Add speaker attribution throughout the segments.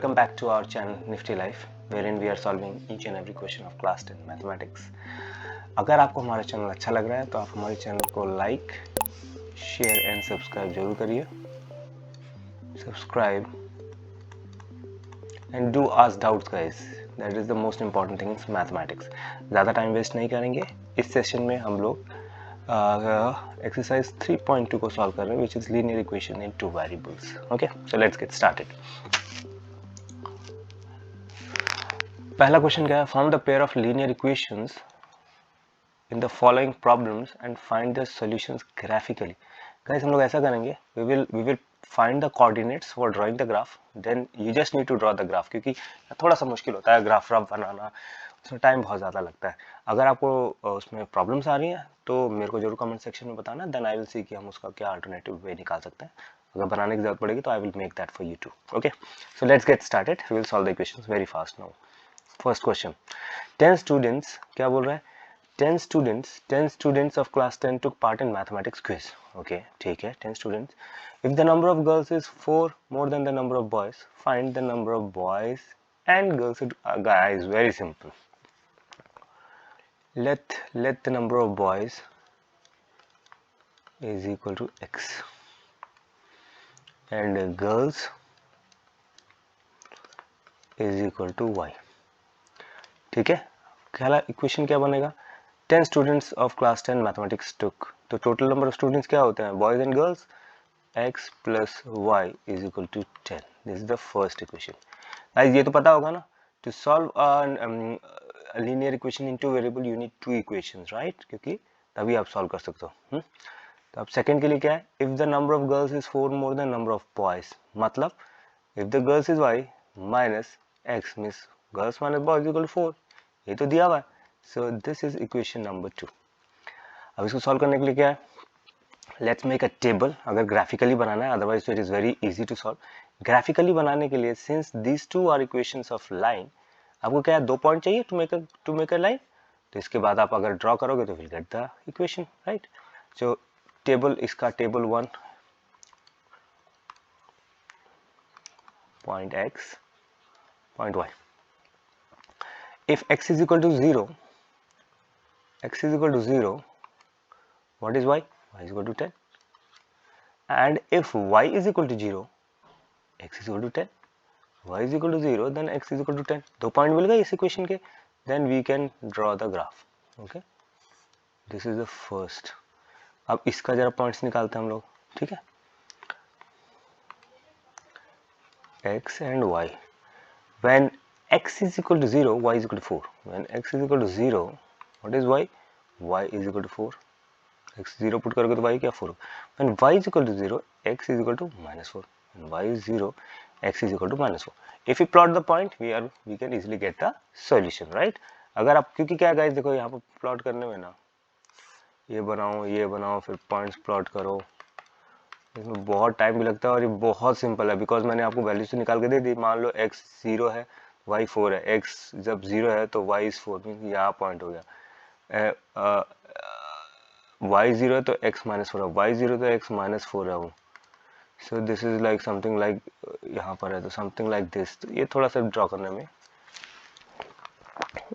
Speaker 1: welcome back to our channel Nifty Life, wherein we are solving each and every question of class 10 mathematics. अगर आपको हमारा channel अच्छा लग रहा है तो आप हमारे चैनल को लाइक, शेयर एंड सब्सक्राइब जरूर करिए. Subscribe and do ask doubts guys, that is the most important thing in mathematics. ज़्यादा टाइम वेस्ट नहीं करेंगे. इस सेशन में हम लोग एक्सरसाइज 3.2 को सॉल्व कर रहे हैं, which is linear equation in two variables. Okay, so let's get started. पहला क्वेश्चन क्या है? Found the pair of linear equations in the following problems and find the solutions graphically. Guys हम लोग ऐसा करेंगे, we will find the coordinates for drawing the graph, then you just need to draw the graph, क्योंकि थोड़ा सा मुश्किल होता है ग्राफ रफ बनाना, उसमें टाइम बहुत ज़्यादा लगता है. अगर आपको उसमें प्रॉब्लम्स आ रही हैं तो मेरे को जरूर कमेंट सेक्शन में बताना, देन आई विल सी कि हम उसका क्या अल्टरनेटिव वे निकाल सकते हैं. अगर बनाने की जरूरत पड़ेगी तो I will make that for you too. Okay, so let's get started. We will solve the equations very fast now. First question, 10 students, क्या बोल रहा है? 10 students of class 10 took part in mathematics quiz. Okay, ठीक है, 10 students. If the number of girls is 4 more than the number of boys, find the number of boys and girls. Guys, very simple. Let the number of boys is equal to x and girls is equal to y. ठीक है, पहला equation क्या बनेगा? 10 students of class 10 mathematics took. तो total number of students क्या होते हैं? Boys and girls. X plus y is equal to 10. This is the first equation. Guys, ये तो पता होगा ना? To solve a linear equation into variable, you need two equations, right? क्योंकि तभी आप solve कर सकते हो. तो अब second के लिए क्या है? If the number of girls is 4 more than number of boys, मतलब if the girls is y minus x means girls minus boys is equal to 4. ये तो दिया हुआ है. So this is equation number 2. अब इसको सॉल्व करने के लिए क्या है? Let's make a table. अगर ग्राफिकली बनाना है, otherwise it is very easy to solve. Graphically बनाने के लिए, since these two are equations of line, आपको क्या है? 2 पॉइंट चाहिए टू मेक अ लाइन. तो इसके बाद आप अगर ड्रॉ करोगे तो will get the equation, right? So table, इसका table 1, point x, point y. If x is equal to 0, what is y? Y is equal to 10. And if y is equal to 0, x is equal to 10. Y is equal to 0, then x is equal to 10. 2 point मिल गए इस equation के. Then we can draw the graph. Okay, this is the first. अब इसका जरा points निकालते हैं हम लोग, ठीक है? x and y. When x is equal to 0, y is equal to 4. When x is equal to 0, what is y? Y is equal to 4. x 0 put करोगे तो y क्या? 4. When y is equal to 0, x is equal to minus 4. When y is 0, x is equal to minus 4. If we plot the point, we can easily get the solution, right? अगर आप, क्योंकि क्या guys, देखो यहाँ पर plot करने में ना, ये बनाओ फिर पॉइंट्स प्लॉट करो, इसमें बहुत टाइम भी लगता है. और ये बहुत सिंपल है, बिकॉज मैंने आपको वैल्यू से निकाल के दे दी. मान लो x 0 है, y 4 है. x जब 0 है तो y is 4, मीन यहाँ पॉइंट हो गया. y 0 है तो x minus 4 है, y 0 तो x minus 4 है. सो this is like something like, यहाँ पर है तो समथिंग लाइक दिस. ये थोड़ा सा ड्रॉ करने में,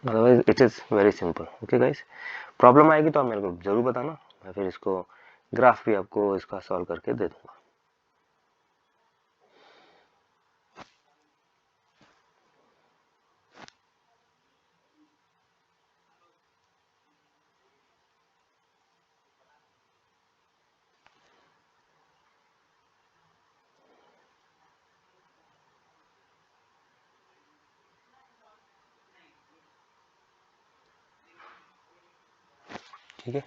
Speaker 1: otherwise it is very simple. Okay guys, problem आएगी तो आप मेरे को जरूर बताना, मैं फिर इसको ग्राफ भी आपको इसका सॉल्व करके दे दूंगा. ठीक है,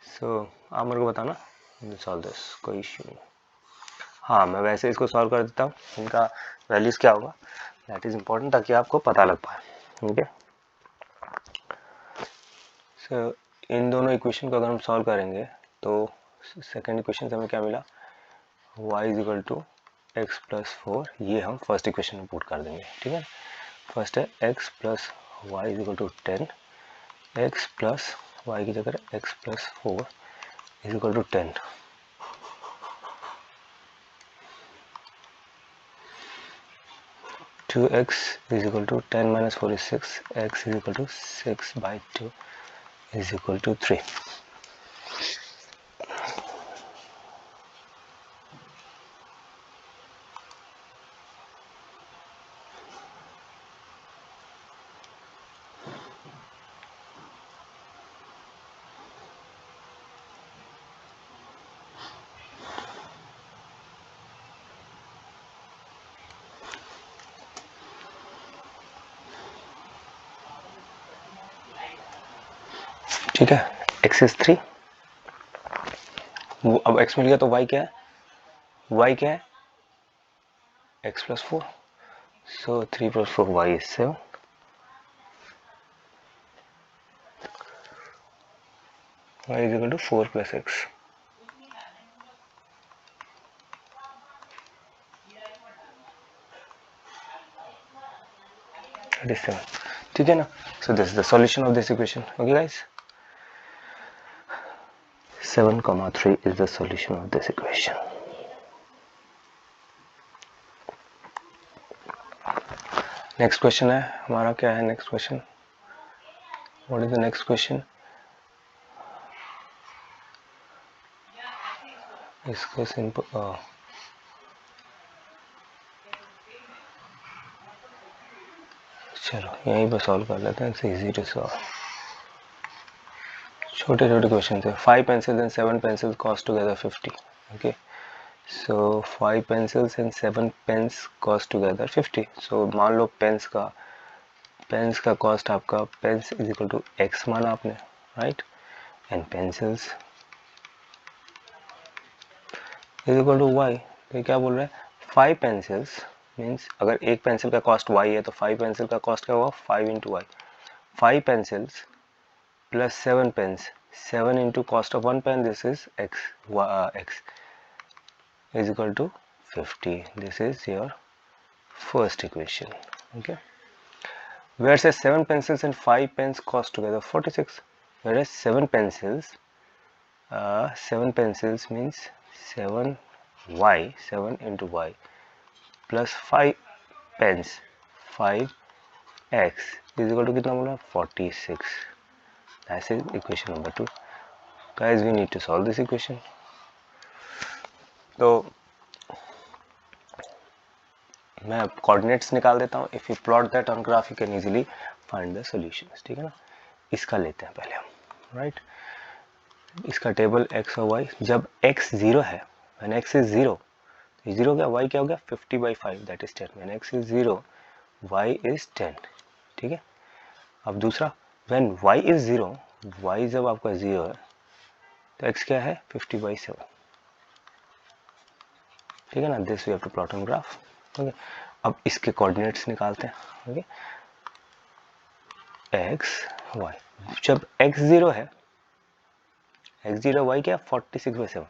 Speaker 1: सो आप मेरे को बताना, सॉल्व दिस, कोई इश्यू नहीं. हाँ, मैं वैसे इसको सॉल्व कर देता हूँ. इनका वैल्यूज क्या होगा, दैट इज इम्पोर्टेंट, ताकि आपको पता लग पाए. ठीक है, सो इन दोनों इक्वेशन को अगर हम सॉल्व करेंगे तो सेकेंड इक्वेशन से हमें क्या मिला? y is equal to x plus 4. ये हम फर्स्ट इक्वेशन में पुट कर देंगे. ठीक है, फर्स्ट है x plus y is equal to 10. x plus y की जगह x plus 4 is equal to 10. 2x is equal to 10 minus 4 is 6, x is equal to 6 by 2 is equal to 3. ठीक है, x is 3, अब x मिल गया तो y क्या है, y क्या है, x plus 4, so 3 plus 4 y is 7. Y is equal to 4 plus x. That is 7. ठीक है ना? So this is the solution of this equation. Okay guys, 7,3 is the solution of this equation. Next question है हमारा, क्या है next question? What is the next question? इसको simple चलो यहीं पर सॉल्व कर लेते हैं. It's easy to solve. छोटे छोटे क्वेश्चन थे. 5 pencils and 7 pencils cost together 50. Okay, so 5 pencils and 7 pens cost together 50. so मान लो पेन्स का कॉस्ट आपका, pens is equal to x माना आपने, right, and pencils is equal to y. तो क्या बोल रहे हैं, 5 पेंसिल्स मीन्स अगर एक पेंसिल का कॉस्ट y है तो 5 पेंसिल का कॉस्ट क्या होगा, 5 into y. 5 pencils plus 7 pens, 7 into cost of 1 pen, this is x is equal to 50. This is your first equation. Okay, whereas 7 pencils and 5 pens cost together 46. whereas 7 pencils means 7y, 7 into y plus 5 pens 5x is equal to कितना बोला, 46. That is equation number 2. Guys, we need to solve this equation. तो मैं coordinates निकाल देता हूँ. If you plot that on graph you can easily find the solutions. ठीक है ना? इसका लेते हैं पहले हम, राइट. इसका टेबल x और y. जब x 0 है, व्हेन x इज 0, तो 0 क्या, y क्या हो गया, 50/5, that is 10. When x is 0, y is 10. ठीक है. अब दूसरा, व्हेन y इज 0, y जब आपका 0 है तो x क्या है, 50/7. ठीक है ना? This we have to plot on graph. Okay, अब इसके कोऑर्डिनेट्स निकालते हैं. Okay, x y. जब x 0 है, x 0 y क्या, 46/7.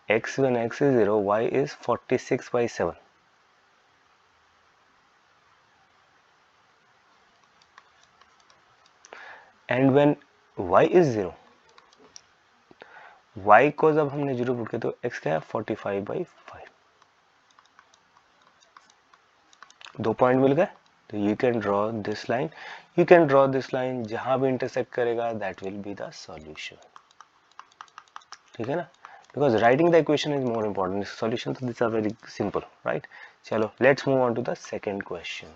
Speaker 1: x when x is 0, y is 46/7. and when y is 0, y को जब हमने 0 पुट किया तो x क्या है, 45/5. 2 पॉइंट मिल गए. तो you can draw this line, जहां भी इंटरसेक्ट करेगा that will be the solution. ठीक है ना? Because writing the equation is more important. Solution तो this are very simple, right. चलो let's move on to the second question.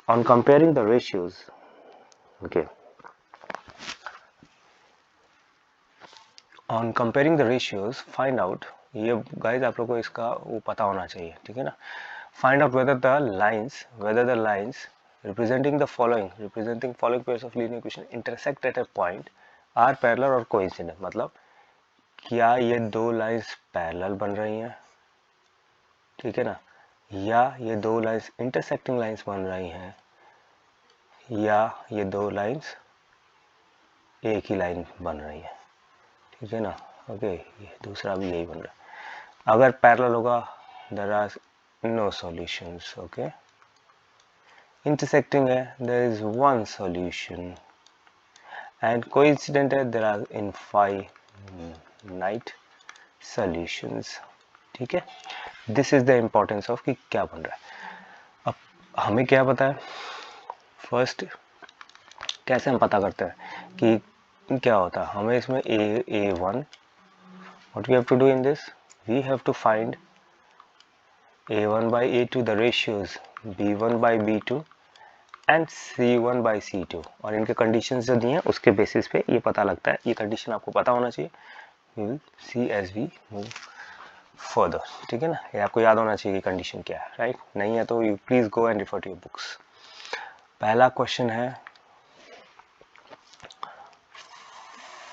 Speaker 1: On comparing the ratios. Okay, on comparing the ratios find out, ये guys आप लोग को इसका वो पता होना चाहिए. ठीक है ना? find out whether the lines representing following pairs of linear equation intersect at a point are parallel or coincident. मतलब क्या ये दो लाइंस पैरेलल बन रही हैं, ठीक है ना, या ये दो लाइंस इंटरसेक्टिंग लाइंस बन रही हैं, या ये दो लाइंस एक ही लाइन बन रही है. ठीक है ना? ओके, ये दूसरा भी यही बन रहा है. अगर पैरेलल होगा there are no solutions. okay, intersecting है, there is one solution, and coincident है, there are infinite solutions. ठीक है, this is the importance of कि क्या बन रहा है. हमें क्या पता है, फर्स्ट कैसे हम पता करते हैं कि क्या होता है, हमें इसमें a1, what we have to do in this, we have to find a1 by a2 the ratios b1 by b2 and c1 by c2, और इनके कंडीशंस जो दिए हैं उसके बेसिस पे ये पता लगता है, ये कंडीशन आपको पता होना चाहिए, we will see as we move further, ठीक है ना, ये आपको याद होना चाहिए कि कंडीशन क्या है, राइट, नहीं है तो you please go and refer to your books. पहला क्वेश्चन है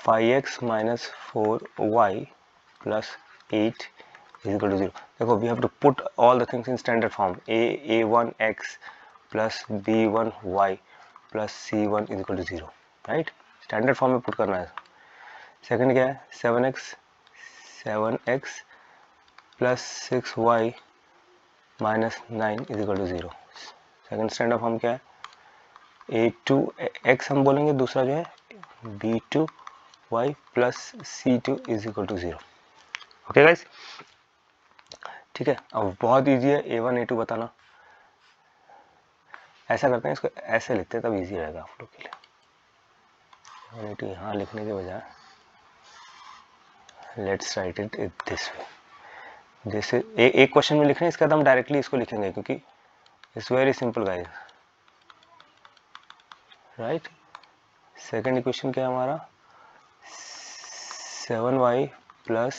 Speaker 1: 5x minus 4y plus 8 is equal to 0। देखो we have to put all the things in standard form, a1x plus b1y plus c1 is equal to 0, right, standard form में put करना है। Second क्या है, 7x plus 6y minus 9 is equal to 0। Second standard form क्या है, a2x हम बोलेंगे, दूसरा जो है b2y plus c2 is equal to 0। Okay guys, ठीक है, अब बहुत इजी है a1 a2 बताना। ऐसा करते हैं, इसको ऐसे लिखते हैं तब इजी रहेगा आप लोग के लिए। a2 यहाँ लिखने के बजाय let's write it this way, जैसे एक क्वेश्चन में लिख रहे हैं, इसके बाद हम डायरेक्टली इसको लिखेंगे क्योंकि it's very simple guys, right. Second equation क्या है हमारा, 7y plus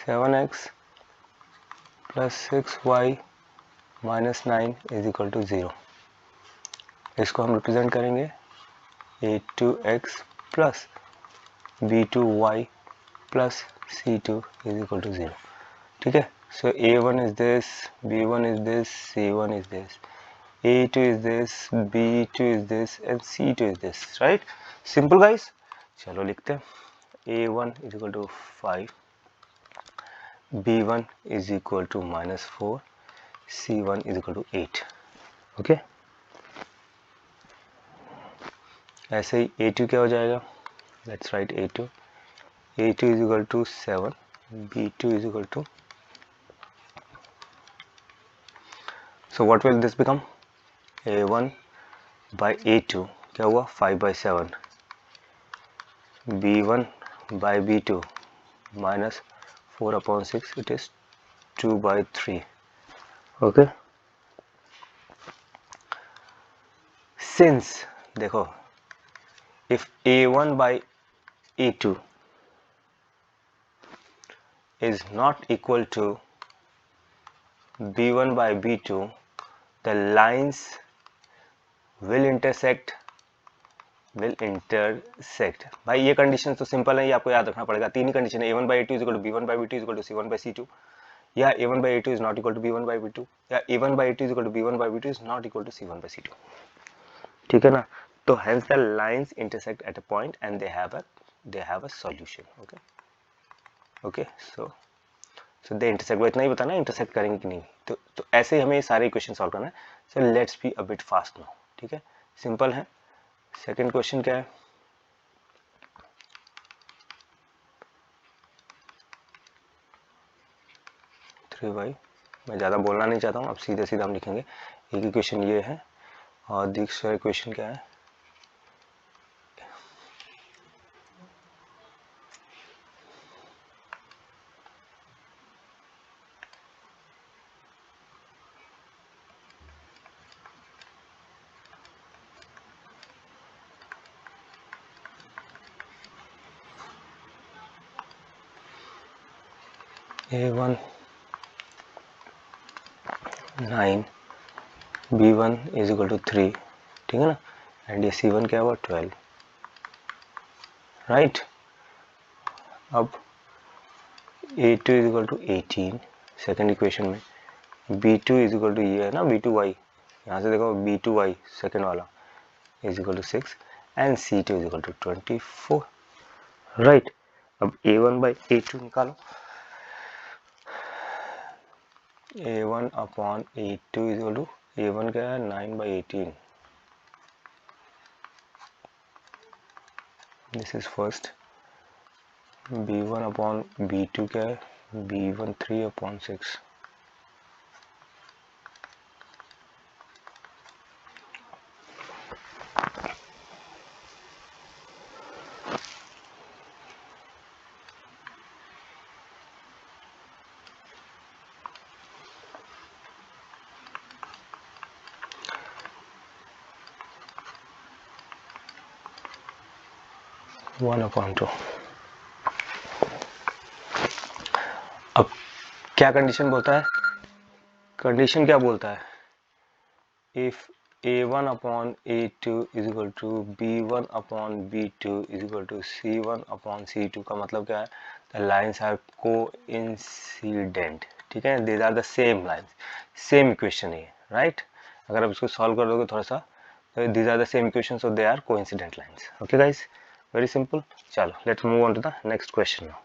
Speaker 1: 7x plus 6y minus 9 is equal to 0। इसको हम रिप्रेजेंट करेंगे a2x plus b2y plus c2 is equal to 0, ठीक है। So a1 is this, b1 is this, c1 is this, a2 is this, b2 is this and c2 is this, right? Simple guys, चलो लिखते हैं, a1 is equal to 5, b1 is equal to minus 4, c1 is equal to 8, okay? ऐसे ही a2 क्या हो जाएगा, let's write a2 is equal to 7, b2 is equal to, so what will this become, a1 by a2 क्या हुआ 5 by 7, b1 by b2 minus 4 upon 6, it is 2 by 3, okay। Since देखो if a1 by a2 is not equal to b1 by b2, the lines will intersect भाई ये condition तो simple है, ये आपको याद रखना पड़ेगा, तीन ही कंडीशन है, a1 by a2 is equal to b1 by b2 is equal to c1 by c2, या a1 by a2 is not equal to b1 by b2, या a1 by a2 is equal to b1 by b2 is not equal to c1 by c2, ठीक है ना। तो hence the lines intersect at a point and they have a solution, okay so they intersect, वो इतना ही बताना intersect करेंगे कि नहीं, तो ऐसे ही हमें ये सारे इक्वेशन सॉल्व करना है। So let's be a bit fast now, ठीक है, सिंपल है। सेकंड क्वेश्चन क्या है, थ्री बाई, मैं ज़्यादा बोलना नहीं चाहता हूँ, अब सीधे सीधा हम लिखेंगे। एक इक्वेशन ये है और दूसरा इक्वेशन क्या है, a1 9 b1 is equal to 3, ठीक है ना, एंड ये c1 क्या हुआ 12, राइट। अब a2 is equal to 18 second equation में, b2 इज इक्वल टू ये है ना b2y, यहाँ से देखो b2y सेकेंड वाला is equal to 6 and c2 is equal to 24, right. अब a1 बाई a2 निकालो, a1 upon a2 is equal to, a1 क्या है 9 by 18, this is first, B1 upon B2 क्या है, B1 3 अपॉन 6। One upon 2। अब क्या condition बोलता है, कंडीशन क्या बोलता है, if A1 upon A2 is equal to B1 upon B2 is equal to C1 upon C2 का मतलब क्या है, द लाइंस आर कोइंसिडेंट। ठीक है, these are the same lines, same equation है, राइट। अगर आप इसको सॉल्व कर दोगे थोड़ा सा, तो these are the same equation, so they are coincident lines. Okay guys, very simple. चलो let's move on to the next question now.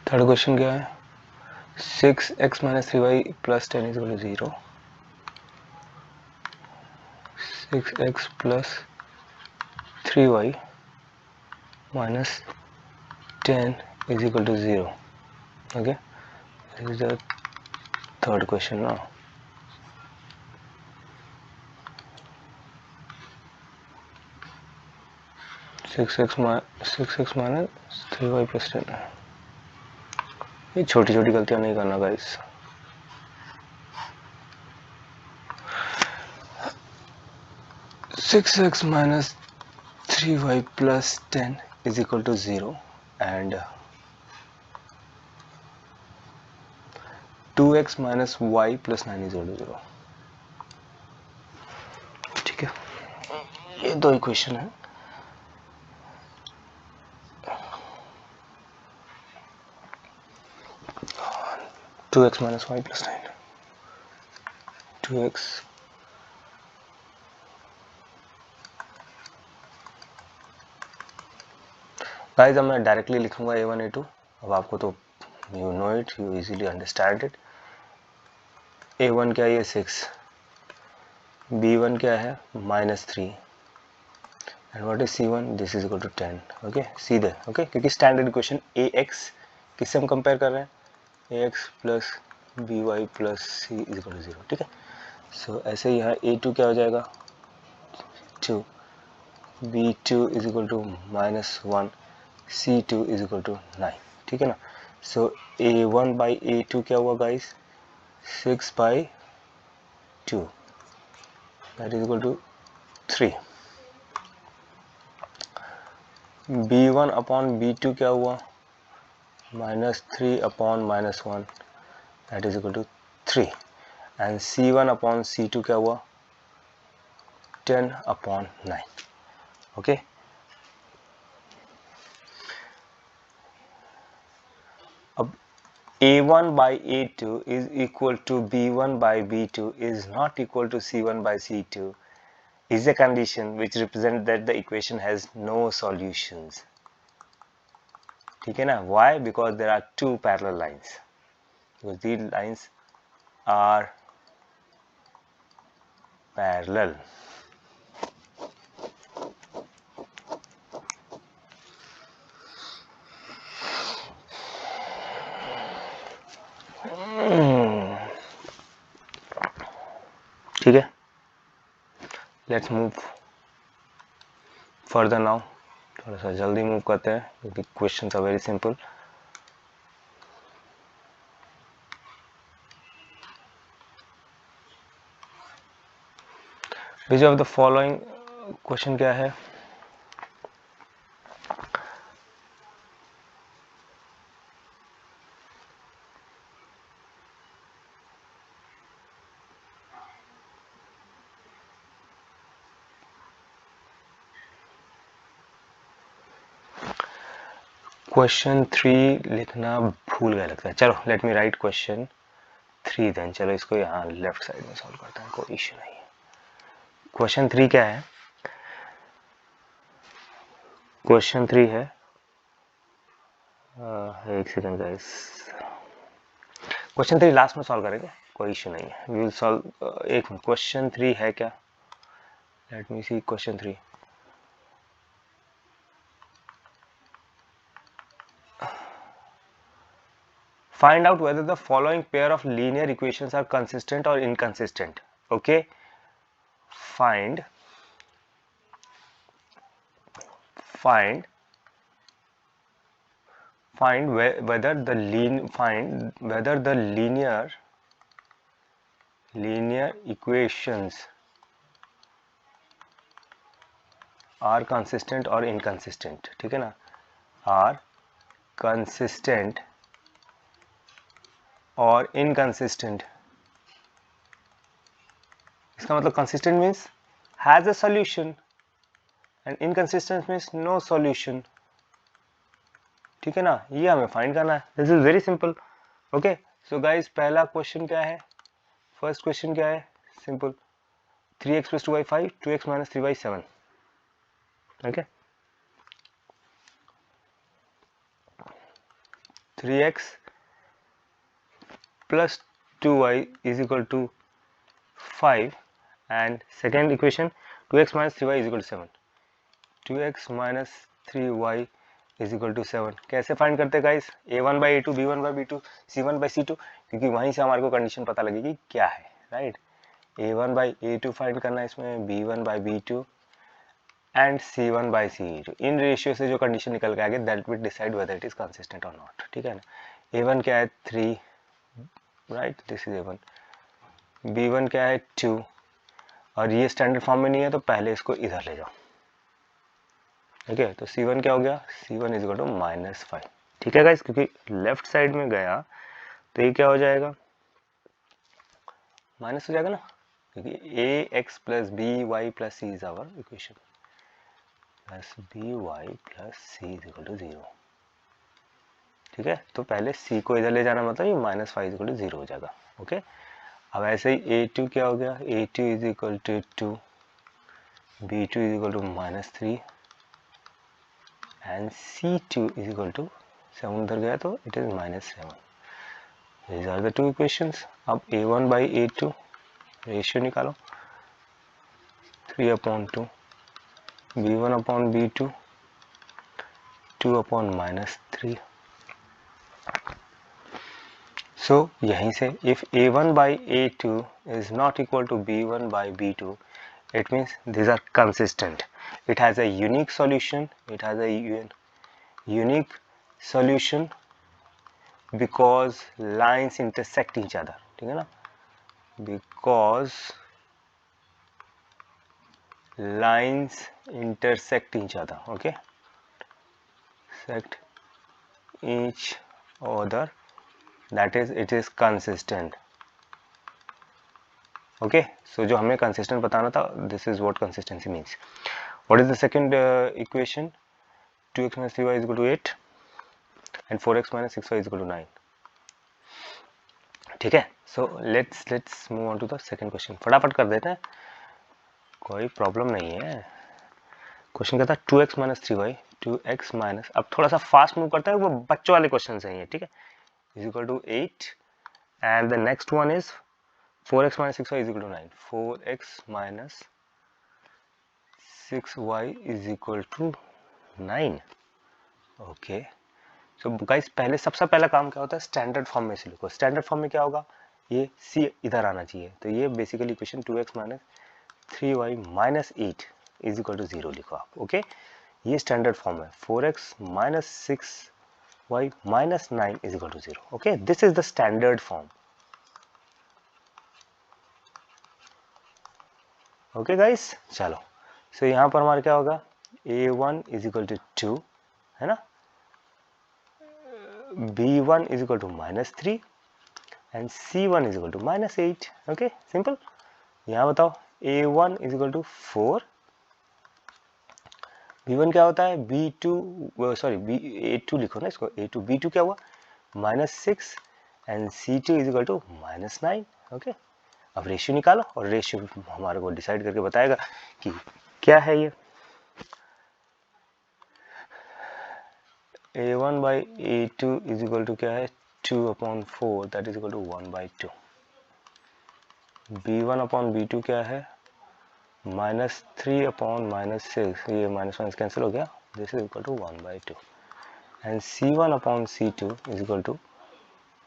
Speaker 1: Third question क्या है, 6x minus 3y plus 10 is equal to 0. 6x plus 3y minus 10 is equal to 0. Okay, this is the third question now. Six x minus 3y plus 10. ये छोटी छोटी गलतियां नहीं करना guys. Six x minus 3y plus 10 is equal to 0 and 2x minus y plus 9 is equal to 0. ठीक है, ये दो इक्वेशन है। Two x minus y plus 9, 2x guys, अब मैं डायरेक्टली लिखूंगा a1 a2। अब आपको तो you know it, you easily understand it. a1 क्या है, 6, b1 क्या है -3 and what is c1, this is equal to 10। Okay, सीधे ओके, क्योंकि स्टैंडर्ड इक्वेशन ax किससे हम कंपेयर कर रहे हैं, ax plus by plus c is equal to 0। ठीक है, सो ऐसे ही यहाँ a2 क्या हो जाएगा, 2, b2 is equal to -1, c2 is equal to 9। ठीक है ना, सो a1 बाई a2 क्या हुआ guys, 6 by 2 that is equal to 3। b1 upon b2 क्या हुआ, -3 upon -1 that is equal to 3 and c1 upon c2 क्या हुआ, 10 अपॉन 9। ओके, अब a1 by a2 is equal to b1 by b2 is not equal to c1 by c2 is a condition which represents that the equation has no solutions. ठीक है ना, why? Because there are two parallel lines, because these lines are parallel. ठीक है, let's move further now. थोड़ा सा जल्दी move करते हैं क्योंकि questions are very simple. Which of the following, question क्या है, क्वेश्चन 3 लिखना भूल गया लगता है। चलो let me write question 3 then. चलो इसको यहाँ लेफ्ट साइड में सॉल्व करते हैं, कोई इश्यू नहीं है। क्वेश्चन 3 क्या है? क्वेश्चन 3 है, एक सेकंड गाइस, क्वेश्चन 3 लास्ट में सॉल्व करेंगे, कोई इश्यू नहीं है। We will solve. एक मिनट, क्वेश्चन 3 है क्या? Let me see question 3। Find out whether the following pair of linear equations are consistent or inconsistent. Okay, find whether the linear equations are consistent or inconsistent. ठीक है ना, are consistent और inconsistent। इसका मतलब consistent means has a solution and inconsistent means no solution। ठीक है ना, ये हमें फाइंड करना है। This is very simple. Okay, so guys पहला क्वेश्चन क्या है? फर्स्ट क्वेश्चन क्या है? Simple, 3x + 2y 5, 2x - 3y 7। Okay, 3x + 2y = 5 and second equation 2x - 3y = 7। 2x - 3y = 7 कैसे फाइंड करते हैं गाइस? a1/a2, b1/b2, c1/c2, क्योंकि वहीं से हमारे को कंडीशन पता लगेगी क्या है, राइट? a1/a2 फाइंड करना है इसमें, b1/b2 and c1/c2। In ratio से जो कंडीशन निकल के आगे that will decide whether it is consistent और नॉट। ठीक है ना, a1 क्या है? 3, right, this is a1। b1 क्या है? 2, और ये स्टैंडर्ड फॉर्म में नहीं है तो पहले इसको इधर ले जाओ। ठीक है, तो c1 क्या हो गया? c1 = -5। ठीक है गाइस, क्योंकि लेफ्ट साइड में गया तो ये क्या हो जाएगा? माइनस हो जाएगा ना, क्योंकि ax + by + c is our equation, plus by + c = 0। ठीक है, तो पहले c को इधर ले जाना, मतलब ये -5 = 0 हो जाएगा। ओके, अब ऐसे ही a2 क्या हो गया? a2 = 2, b2 = -3 एंड c2 = 7 उधर गया तो it is -7। These are the two equations। अब a1/a2 रेशियो निकालो, 3/2, b1/b2 2/-3। So यहीं से if a1/a2 is not equal to b1/b2, it means these are consistent। It has a unique solution। It has a unique solution because lines intersect each other। ठीक है ना, because lines intersect each other। okay, intersect each other, that is it is consistent। okay, so जो हमें consistent बताना था, this is what consistency means। what is the second equation? 2x - 3y = 8 and 4x - 6y = 9। ठीक है, so let's move on to the second question। फटाफट कर देते हैं, कोई प्रॉब्लम नहीं है। क्वेश्चन क्या था? 2x - 3y, 2x माइनस, अब थोड़ा सा फास्ट मूव करता है, वो बच्चों वाले क्वेश्चन हैं ये। ठीक है, = 8 and the next one is 4x - 6y = 9। 4x - 6y = 9। Okay, so guys पहले सबसे पहला काम क्या होता है? स्टैंडर्ड फॉर्म में से लिखो। स्टैंडर्ड फॉर्म में क्या होगा? ये c इधर आना चाहिए, तो ये बेसिकली इक्वेशन 2x - 3y - 8 = 0 लिखो आप। ओके, ये स्टैंडर्ड फॉर्म है, 4x - 6y - 9 = 0। Okay, this is the standard form. Okay guys, चलो, सो यहाँ पर हमारा क्या होगा? a1 = 2 है ना, b1 = -3 and c1 = -8। Okay, simple. यहाँ बताओ, a1 = 4, b1 क्या होता है, b2 सॉरी a2 लिखो ना इसको, a2 b2 क्या हुआ -6 and c2 is equal to -9। Okay, अब रेशियो निकालो और रेशियो हमारे को डिसाइड करके बताएगा कि क्या है ये। a1 by a2 is equal to क्या है 2/4, that is equal to 1/2। b1 upon b2 क्या है -3 अपॉन -6, ये माइनस माइनस कैंसिल हो गया, this is equal to 1/2 and c1 upon c2 is equal to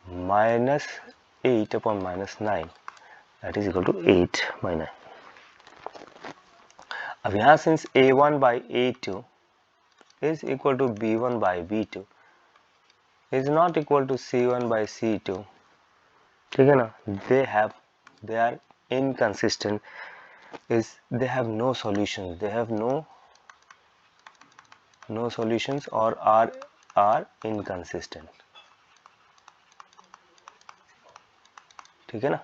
Speaker 1: -8 upon -9, that is equal to 8/9। अब यहाँ since a1 by a2 is equal to b1 by b2 is not equal to c1 by c2, ठीक है ना, they are inconsistent, is they have no solutions, they have no solutions or are inconsistent, ठीक है ना।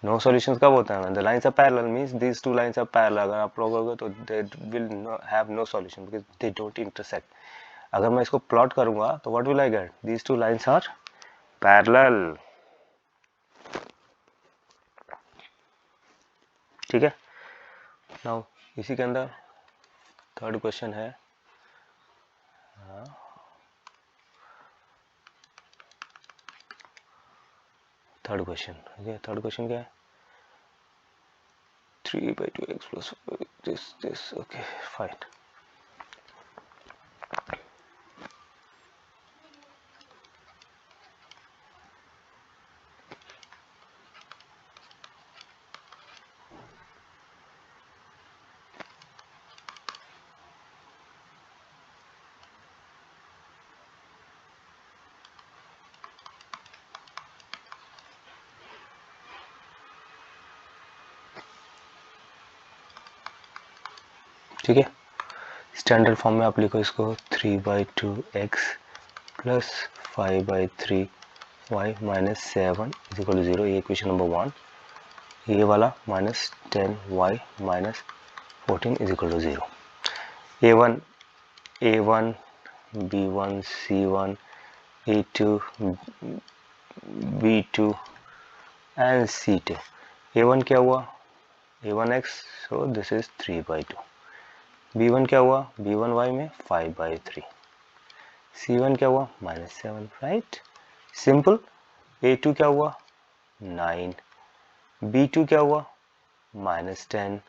Speaker 1: No solutions कब होता है, the lines are parallel means these two lines are parallel, अगर आप लोगोगे तो they will have no solution because they don't intersect. अगर मैं इसको प्लॉट करूंगा तो what will I get, these two lines are parallel, ठीक है। नाउ इसी के अंदर थर्ड क्वेश्चन है, third question, okay, third question क्या है 3/2x plus this, okay, fine। ठीक है, स्टैंडर्ड फॉर्म में आप लिखो इसको 3/2x plus 5/3y minus 7 is equal to 0, ये इक्वेशन नंबर 1। ये वाला -10y minus 14 is equal to 0। a1 b1 c1 a2 b2 and c2। a1 क्या हुआ a1x, so this is 3/2। b1 क्या हुआ b1y में 5/3, c1 क्या हुआ -7, राइट, सिंपल। a2 क्या हुआ 9, b2 क्या हुआ -10,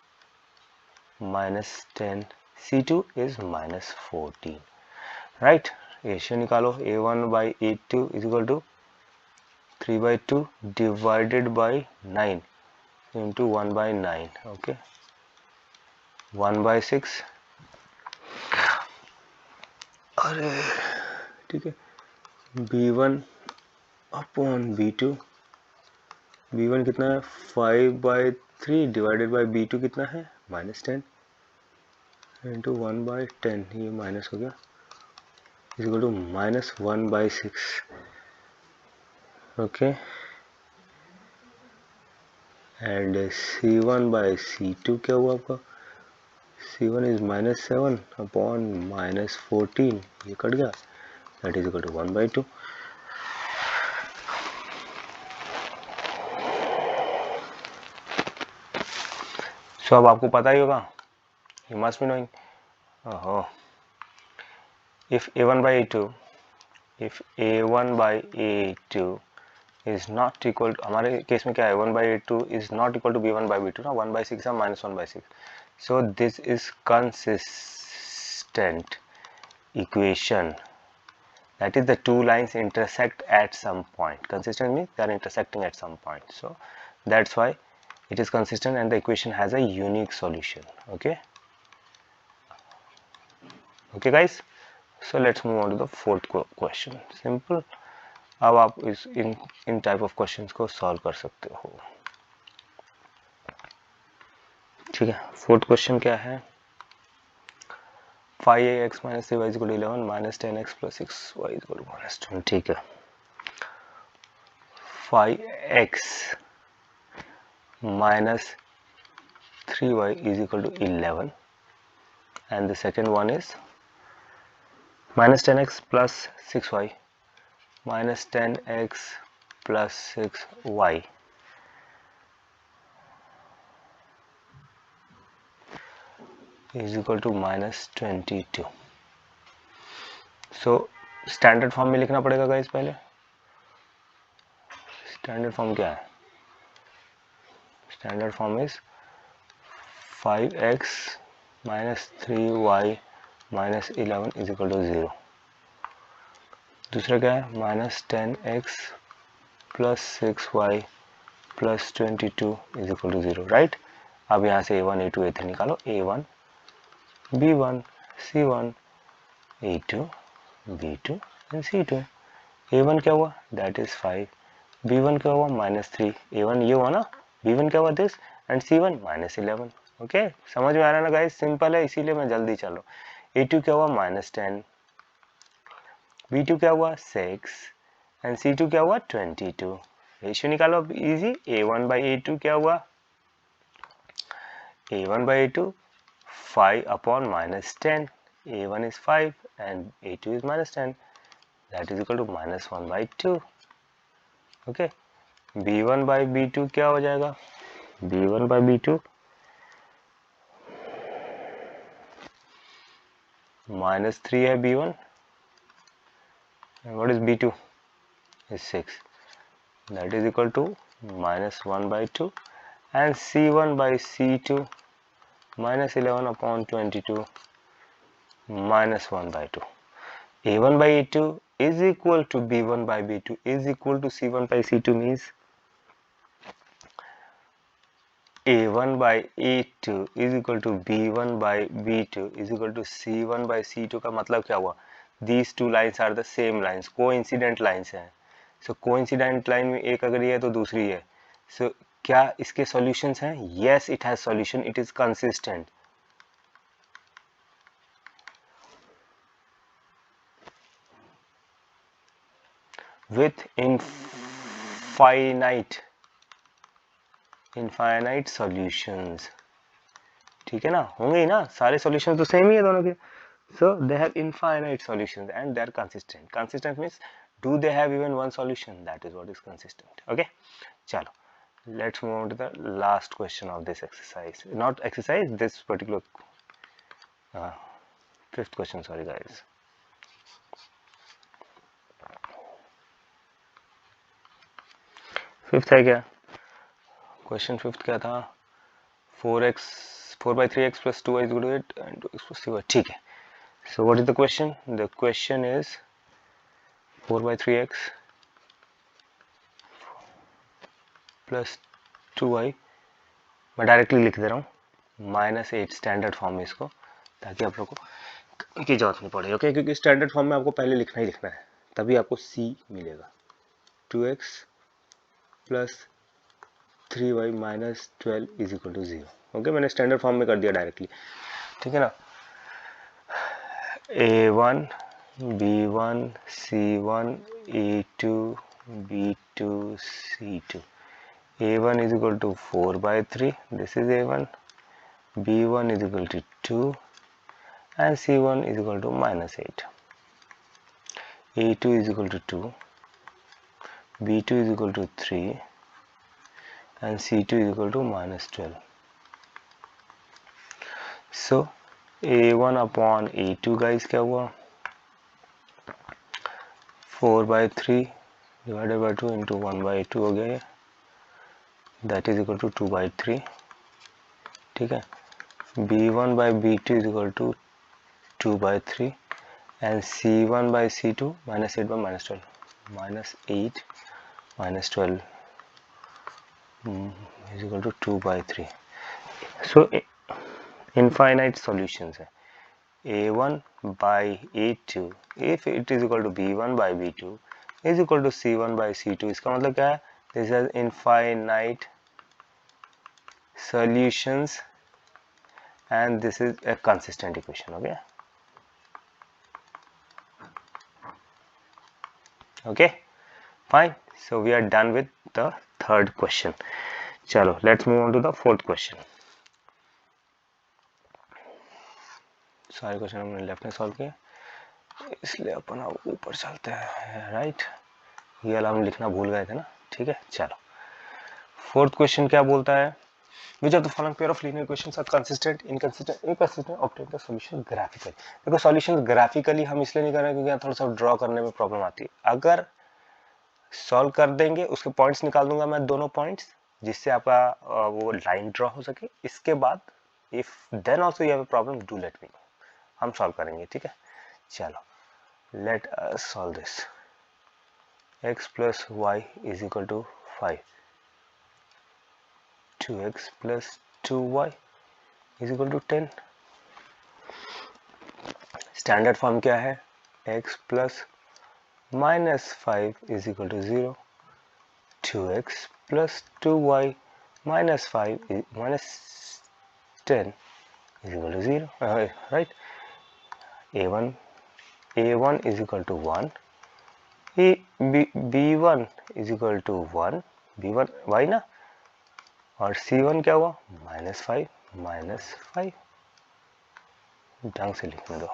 Speaker 1: c2 इज -14, राइट। रेशियो निकालो a1 by a2 is equal to 3/2 divided by 9 into 1/9, okay, 1/6, अरे ठीक है, b1 अपॉन b2, b1 कितना है 5/3 डिवाइडेड बाई b2 कितना है -10 इंटू 1/10, ये माइनस हो गया, is equal to -1/6, okay, and c1 by c2 क्या हुआ आपका, c1 इज -7 अपॉन -14, ये कट गया, दैट इज इक्वल टू 1/2। सो अब आपको पता ही होगा, यू मस्ट बी नोइंग, ओहो, if a1 by a2 is not equal to, हमारे केस में क्या है 1 by a2 is not equal to b1 by b2 ना, 1/6 है -1/6, so this is consistent equation, that is the two lines intersect at some point, consistent means they are intersecting at some point, so that's why it is consistent and the equation has a unique solution, okay guys, so let's move on to the fourth question, simple। अब आप इन type of questions को solve कर सकते हो, ठीक है। Fourth question क्या है 5ax minus 3y equal to 11 minus 10x plus 6y equal to -10, ठीक है। 5x minus 3y is equal to 11, and the second one is minus 10x plus 6y minus 10x plus 6y is equal to minus 22. So standard form में लिखना पड़ेगा guys. पहले standard form क्या है? Standard form is 5x minus 3y minus 11 is equal to 0. दूसरा क्या है? minus 10x plus 6y plus 22 is equal to 0, right. अब यहाँ से a1 a2 a3 निकालो. a1 b1 c1 a2 b2 and c2. a1 क्या हुआ? that is 5. b1 क्या हुआ? minus 3. a1 ये हुआ ना, b1 क्या हुआ? this, and c1 minus 11. Okay, समझ में आ रहा है ना गाइस? सिंपल है, इसीलिए मैं जल्दी चलो. a2 क्या हुआ? minus 10. b2 क्या हुआ? 6 and c2 क्या हुआ? 22. रेशियो निकालो अब इजी. a1 by a2 क्या हुआ? a1 by a2 5 upon minus 10. a1 is 5 and a2 is minus 10. That is equal to minus 1 by 2. Okay. b1 by b2 क्या हो जाएगा? b1 by b2 minus 3 है b1. And what is b2? Is 6. That is equal to minus 1 by 2. And c1 by c2 minus 11 upon 22 minus 1 by 2. a1 by a2 is equal to b1 by b2 is equal to c1 by c2 means a1 by a2 is equal to b1 by b2 is equal to c1 by c2. का मतलब क्या हुआ? These two lines are the same lines, coincident lines हैं. So coincident line में एक अगर ये है तो दूसरी है. So क्या इसके solutions हैं? Yes, it has solution. It is consistent. With infinite solutions. ठीक है ना? होंगे ही ना, सारे solutions तो सेम ही है दोनों के. So they have infinite solutions and they are consistent. Consistent means do they have even one solution? That is what is consistent. Okay, chalo, let's move on to the last question of this exercise. Not exercise, this particular fifth question. Sorry guys. Fifth है क्या? Question fifth क्या था? 4 by 3x plus 2y is equal to 8 and 2x plus 3y. ठीक है. So what is the question? The question is 4 by 3x plus 2y. मैं directly लिख दे रहा हूँ -8 स्टैंडर्ड फॉर्म में इसको, ताकि आप लोग को की जरूरत नहीं पड़े. ओके, क्योंकि स्टैंडर्ड फॉर्म में आपको पहले लिखना ही लिखना है, तभी आपको c मिलेगा. 2x plus 3y minus 12 is equal to 0. Okay, मैंने स्टैंडर्ड फॉर्म में कर दिया डायरेक्टली. ठीक है ना? a1 b1 c1 a2 b2 c2. a1 is equal to 4 by 3. This is a1. b1 is equal to 2 and c1 is equal to minus 8. a2 is equal to 2. b2 is equal to 3 and c2 is equal to minus 12. So a1 upon a2 guys क्या हुआ? 4 by 3 divided by 2 into 1 by 2 हो गया. That is equal to 2 by 3. ठीक है. b1 by b2 is equal to 2 by 3 and c1 by c2 minus 8 by minus 12. Minus 8 minus 12 is equal to 2 by 3. So infinite solutions है. a1 by a2 if it is equal to b1 by b2 is equal to c1 by c2. इसका मतलब क्या है? This has infinite solutions and this is a consistent equation. Okay. Okay, fine. So we are done with the third question. Chalo, let's move on to the fourth question. सारे question हमने left में solve किए, इसलिए अपन अब ऊपर चलते हैं, right. ये वाला हम लिखना भूल गए थे ना, ठीक है। चलो फोर्थ क्वेश्चन क्या बोलता है, which of the following pair of linear equations are consistent, inconsistent, inconsistent, obtain the solution graphically। देखो सॉल्यूशन ग्राफिकली हम इसलिए नहीं कर रहे क्योंकि यहाँ थोड़ा सा ड्रॉ करने में प्रॉब्लम आती है। अगर सॉल्व कर देंगे, उसके पॉइंट्स निकाल दूंगा मैं, दोनों पॉइंट्स, जिससे आपका वो लाइन ड्रॉ हो सके। इसके बाद if then also you have a problem, do let me know, हम सॉल्व करेंगे, ठीक है। चलो let us solve this. x plus y is equal to 5, 2x plus 2y is equal to 10। Standard form क्या है, x plus minus 5 is equal to 0, 2x plus 2y minus 5 is minus 10 is equal to 0, right। a1 is equal to 1, b1 is equal to 1, b1 y ना, और c1 क्या हुआ, -5 ढंग से लिखने दो।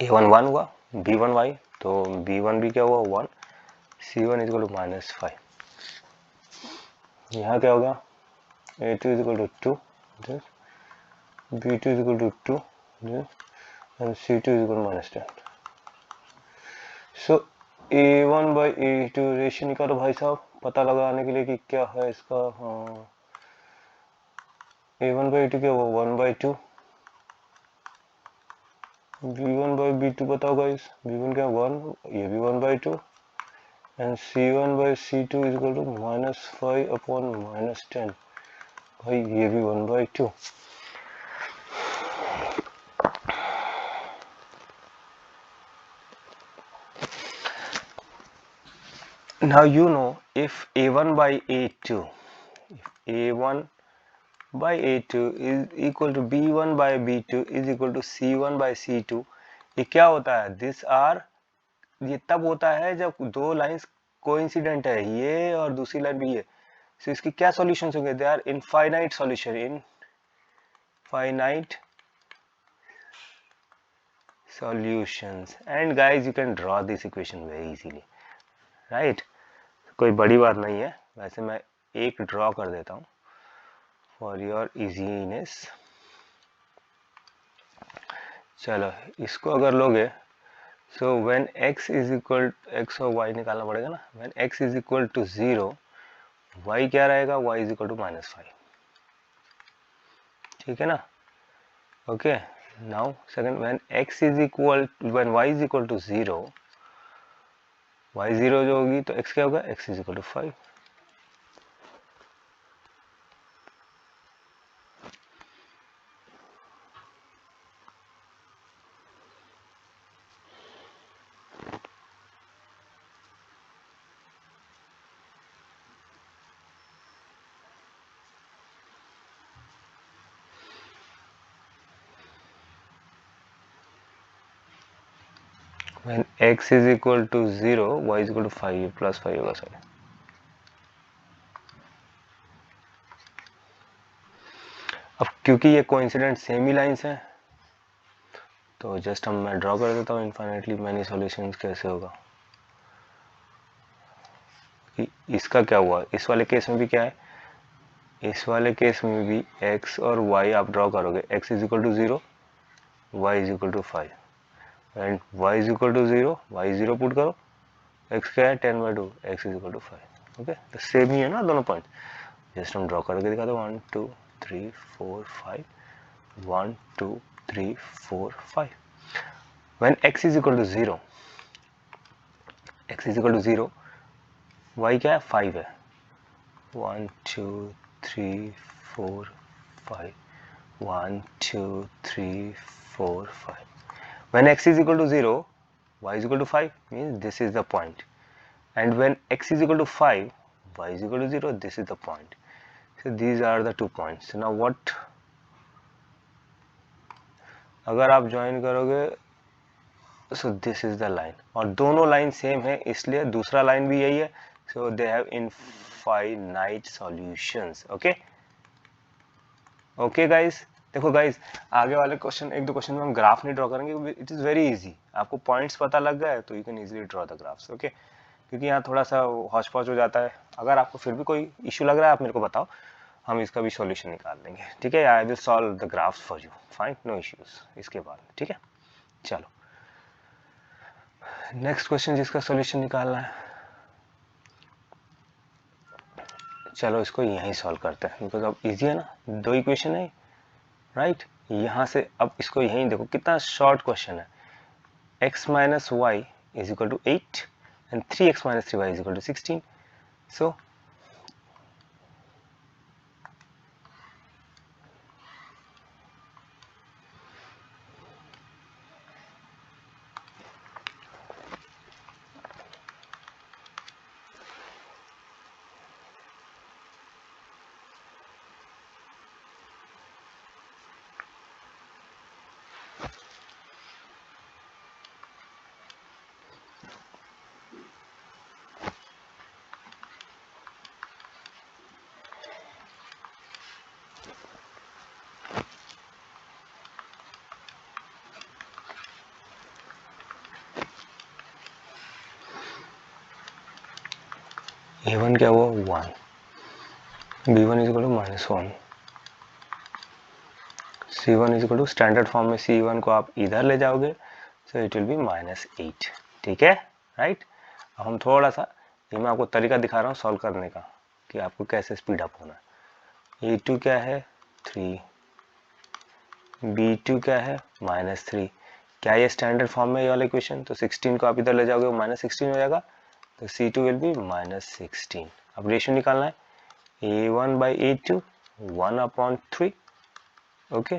Speaker 1: a1 1 हुआ, b1 y, तो b1 भी क्या हुआ 1, c1 इज इक्वल टू -5। यहाँ क्या होगा, a2 is equal to 2, b2 is equal to 2 and c2 is equal to -10। So a1 by a2 ratio निकालो भाई साहब, पता लगाने के लिए कि क्या है इसका। हाँ, a1 बाई a2 क्या हुआ 1/2, b1 बाई b2 बताओ गाइस, b1 क्या 1, ये भी 1/2 and c1 by c2 is equal to -5 upon -10, भाई ये भी 1/2। Now you know if a1 by a2, if a1 by a2 is equal to b1 by b2 is equal to c1 by c2, ये क्या होता है, this are, ये तब होता है जब दो लाइंस कोइंसिडेंट है, ये और दूसरी लाइन भी ये। सो इसकी क्या सॉल्यूशंस होंगे, they are infinite solution, infinite solutions. And guys you can draw this equation very easily, right. कोई बड़ी बात नहीं है, वैसे मैं एक ड्रॉ कर देता हूँ फॉर योर इजीनेस। चलो इसको अगर लोगे, so when x is equal, x और y निकालना पड़ेगा ना, when x is equal to 0, y क्या रहेगा, y इज इक्वल टू -5, ठीक है ना। Okay, now second, when x is equal, when y is equal to 0, y 0 जो होगी तो x क्या होगा, x is equal to 5। When x is equal to 0, y is equal to 5, plus 5 होगा sir. अब क्योंकि ये कोइंसिडेंट सेम ही lines हैं, तो जस्ट मैं ड्रॉ कर देता हूँ इनफाइनाइटली मैनी सॉल्यूशंस। कैसे होगा, इसका क्या हुआ, इस वाले केस में भी क्या है, इस वाले केस में भी x और y आप ड्रॉ करोगे, x is equal to 0, y is equal to 5 and y is equal to 0, y 0 put करो, x क्या है 10/2, x is equal to 5। Okay, तो सेम ही है ना दोनों पॉइंट। जस्ट हम ड्रॉ करके दिखा दो, 1 2 3 4 5, 1 2 3 4 5। When x is equal to 0, x is equal to 0, y क्या है 5 है, 1 2 3 4 5, 1 2 3 4 5। When x is equal to 0, y is equal to 5, means this is the point. And when x is equal to 5, y is equal to 0, this is the point. So these are the 2 points. Now what, अगर आप join करोगे सो this is the line, और दोनों line same है इसलिए दूसरा line भी यही है. So they have infinite solutions. Okay okay guys. देखो गाइस, आगे वाले क्वेश्चन, एक दो क्वेश्चन में हम ग्राफ नहीं ड्रॉ करेंगे. It is very easy. आपको पॉइंट्स पता लग गए तो you can easily draw the graphs. Okay, क्योंकि यहाँ थोड़ा सा हौच पौच हो जाता है. अगर आपको फिर भी कोई इशू लग रहा है आप मेरे को बताओ, हम इसका भी सॉल्यूशन निकाल देंगे. ठीक है, I will solve the graphs for you. Fine, no issues इसके बाद. ठीक है, चलो नेक्स्ट क्वेश्चन जिसका सॉल्यूशन निकालना है. चलो इसको यहीं सॉल्व करते हैं बिकॉज अब इजी है ना, दो इक्वेशन है राइट. यहाँ से अब इसको यहीं देखो, कितना शॉर्ट क्वेश्चन है. x minus y is equal to 8 and 3x minus 3y is equal to 16. So a1 क्या हुआ 1, b1 is equal to -1, c1 is equal to, standard form में c1 को आप इधर ले जाओगे सो इट विल बी -8. ठीक है राइट. अब हम थोड़ा सा, ये मैं आपको तरीका दिखा रहा हूँ सॉल्व करने का कि आपको कैसे स्पीड अप होना है. a2 क्या है 3, b2 क्या है -3. क्या ये स्टैंडर्ड फॉर्म में ये वाला इक्वेशन, तो 16 को आप इधर ले जाओगे -16 हो जाएगा, तो c2 विल बी -16. अब रेशियो निकालना है a1 by a2 1/3. Okay,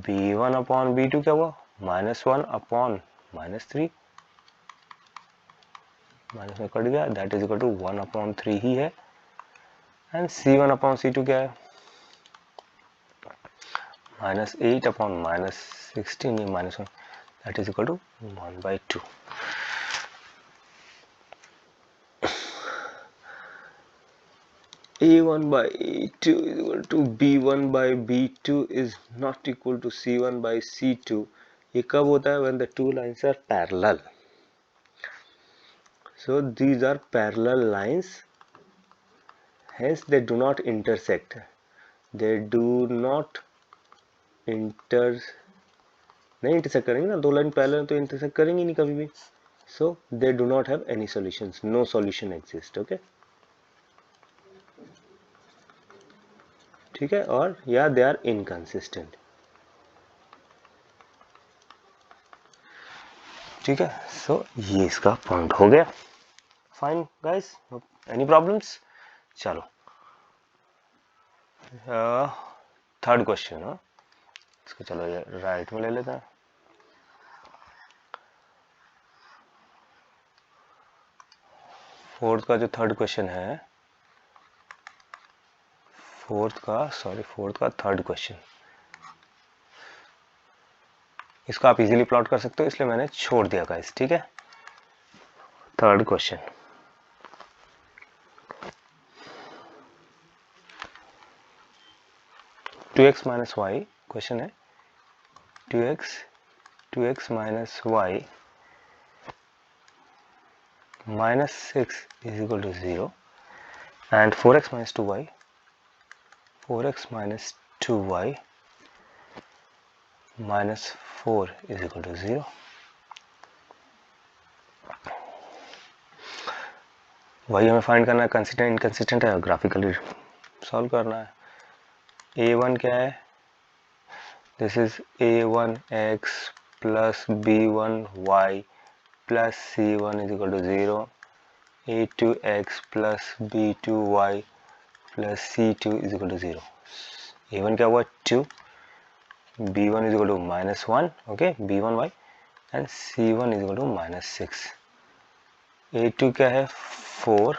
Speaker 1: b1 upon b2 क्या हुआ -1 अपॉन -3, माइनस में कट गया, दैट इज इक्वल टू 1/3 ही है. एंड c1 अपॉन c2 क्या है -8 अपॉन -16, ये -1, that is equal to 1/2. a1 by a2 is equal to b1 by b2 is not equal to c1 by c2. ये कब होता है? when the two lines are parallel. So these are parallel lines, hence they do not intersect. They do not नहीं intersect करेंगे ना, दो line parallel तो intersect करेंगे नहीं कभी भी. So they do not have any solutions, no solution exists. Okay, ठीक है, और या दे आर इनकंसिस्टेंट. ठीक है, सो ये इसका पॉइंट हो गया. Fine guys, any problems? चलो थर्ड क्वेश्चन है इसको, चलो राइट में ले लेते हैं. फोर्थ का जो थर्ड क्वेश्चन है, फोर्थ का थर्ड क्वेश्चन, इसको आप इजीली प्लॉट कर सकते हो इसलिए मैंने छोड़ दिया गाइस. ठीक है, third question, two x minus y question है. 2x minus y -6 is equal to 0 and 4x minus 2y minus 4 is equal to 0. वही हमें फाइंड करना है, कंसिस्टेंट इनकंसिस्टेंट है, ग्राफिकली सॉल्व करना है. a1 क्या है, this is a1x plus b1y plus c1 is equal to 0. a2x plus b2y plus c2 is equal to 0. a1 क्या हुआ 2, b1 is equal to -1, okay, b1y and c1 is equal to -6. a2 क्या है 4,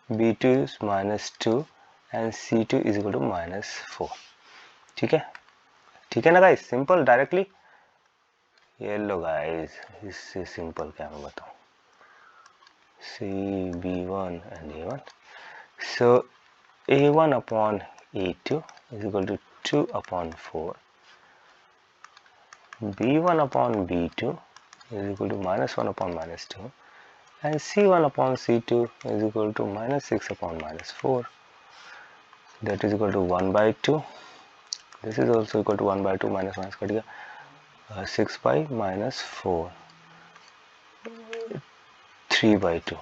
Speaker 1: b2 is -2 and c2 is equal to -4. ठीक है ना guys, simple, directly ये लो guys, इससे simple क्या मैं बताऊं, CB1 and A1. So A1 upon A2 is equal to 2 upon 4. B1 upon B2 is equal to minus 1 upon minus 2. And C1 upon C2 is equal to minus 6 upon minus 4. That is equal to 1 by 2. This is also equal to 1 by 2 minus minus cut गया 6 by minus 4, 3 by 2.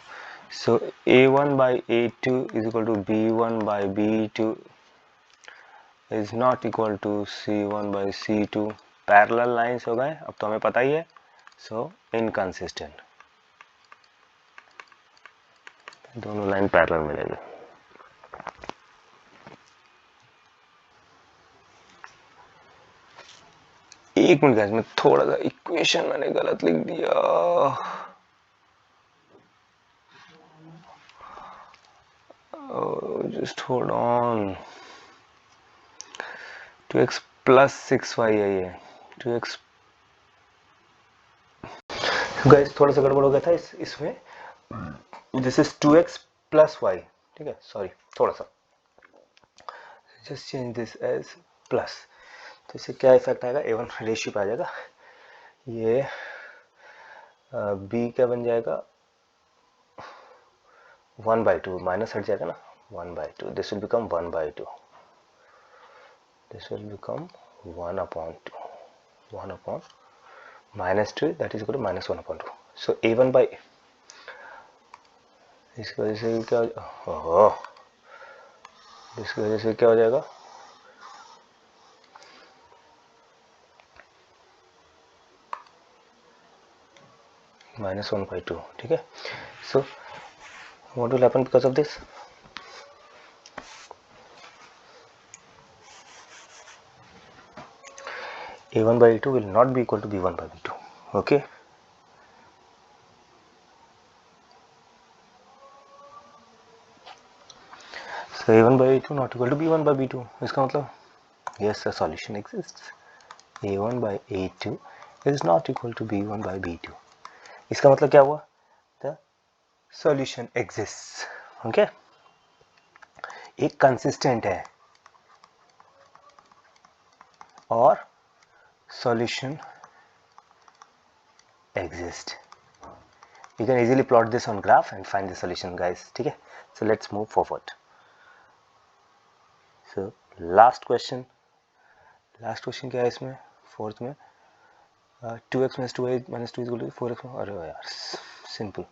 Speaker 1: So A1 by A2 is equal to B1 by B2 is not equal to C1 by C2. Parallel lines हो गए, अब तो हमें पता ही है. सो inconsistent, दोनों line parallel मिलेगी. एक मिनट गाइस, मैं थोड़ा सा इक्वेशन मैंने गलत लिख दिया. Just hold on. 2x plus 6y है ये. 2x गाइस थोड़ा सा गड़बड़ हो गया था इसमें. दिस इज 2x प्लस y. ठीक है, सॉरी थोड़ा सा. Just change this as plus. तो इससे क्या इफेक्ट आएगा, A1 रेशियो पे आ जाएगा. ये b क्या बन जाएगा 1 by 2, माइनस हट जाएगा ना 1 by 2. This will become 1 by 2. This will become 1 upon 2. 1 upon minus 2, that is equal to minus 1 upon 2. So A1 by, इसकी वजह से क्या इसकी वजह से क्या हो जाएगा, minus 1 by 2. ठीक है. So what will happen because of this? A1 by A2 will not be equal to B1 by B2. Okay. So A1 by A2 not equal to B1 by B2. इसका मतलब yes, a solution exists. A1 by A2 is not equal to B1 by B2. इसका मतलब क्या हुआ, the solution exists. Okay. एक consistent है और solution exists. You can easily plot this on graph and find the solution guys. ठीक है. So let's move forward. So last question क्या है इसमें, फोर्थ में 2x minus 2y minus 2 is equal to 4x. अरे यार simple.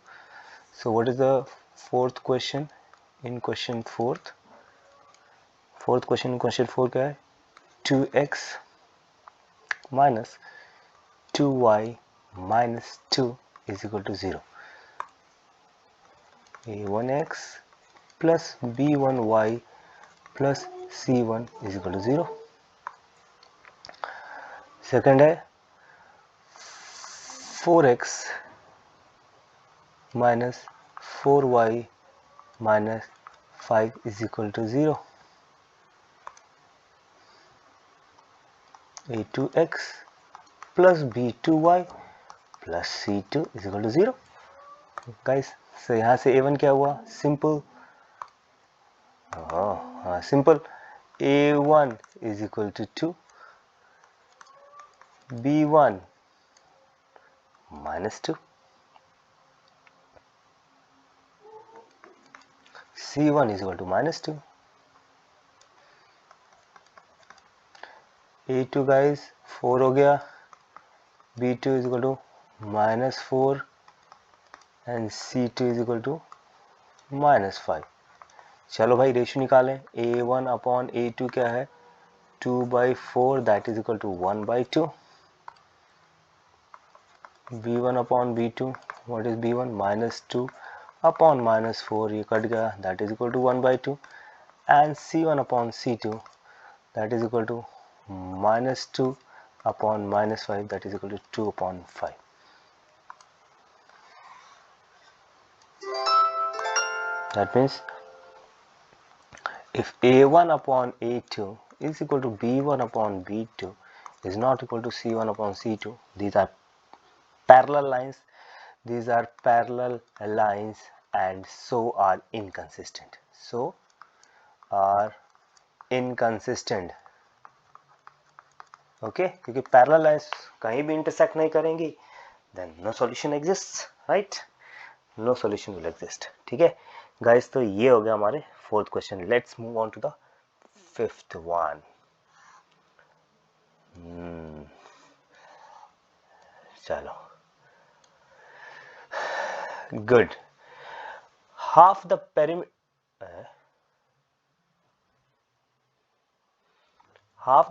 Speaker 1: So what is the fourth question in question fourth question in question 4 क्या है, 2x minus 2y minus 2 is equal to 0. a1x plus b1y plus c1 is equal to 0. Second है 4x minus 4y minus 5 is equal to 0. a2x plus b2y plus c2 is equal to 0. Guys so यहाँ से a1 क्या हुआ, simple. हाँ simple. a1 is equal to 2, b1 minus 2, c1 is equal to minus 2. a2 guys 4 हो गया, b2 is equal to minus 4 and c2 is equal to minus 5. चलो भाई ratio निकालें. a1 अपॉन a2 क्या है, 2/4 that is equal to 1/2. b1 upon b2, what is b1, minus 2 upon minus 4, ये cut गया, that is equal to 1/2. and c1 upon c2 that is equal to minus 2 upon minus 5 that is equal to 2 upon 5. That means if a1 upon a2 is equal to b1 upon b2 is not equal to c1 upon c2, these are parallel lines, these are parallel lines and so are inconsistent, so are inconsistent. Okay क्योंकि parallel lines कहीं भी intersect नहीं करेंगी, then no solution exist, right, no solution will exist. ठीक है guys, तो ये हो गया हमारे fourth question. Let's move on to the fifth one. चलो, good. half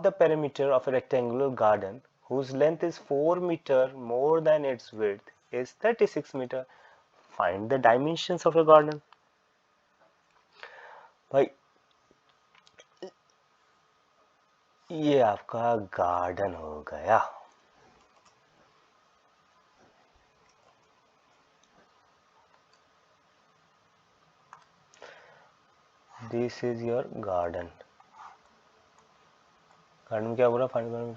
Speaker 1: the perimeter of a rectangular garden whose length is 4 meter more than its width is 36 meter. Find the dimensions of a garden. भाई ये आपका garden हो गया. This is your garden. Garden में क्या बोला? Find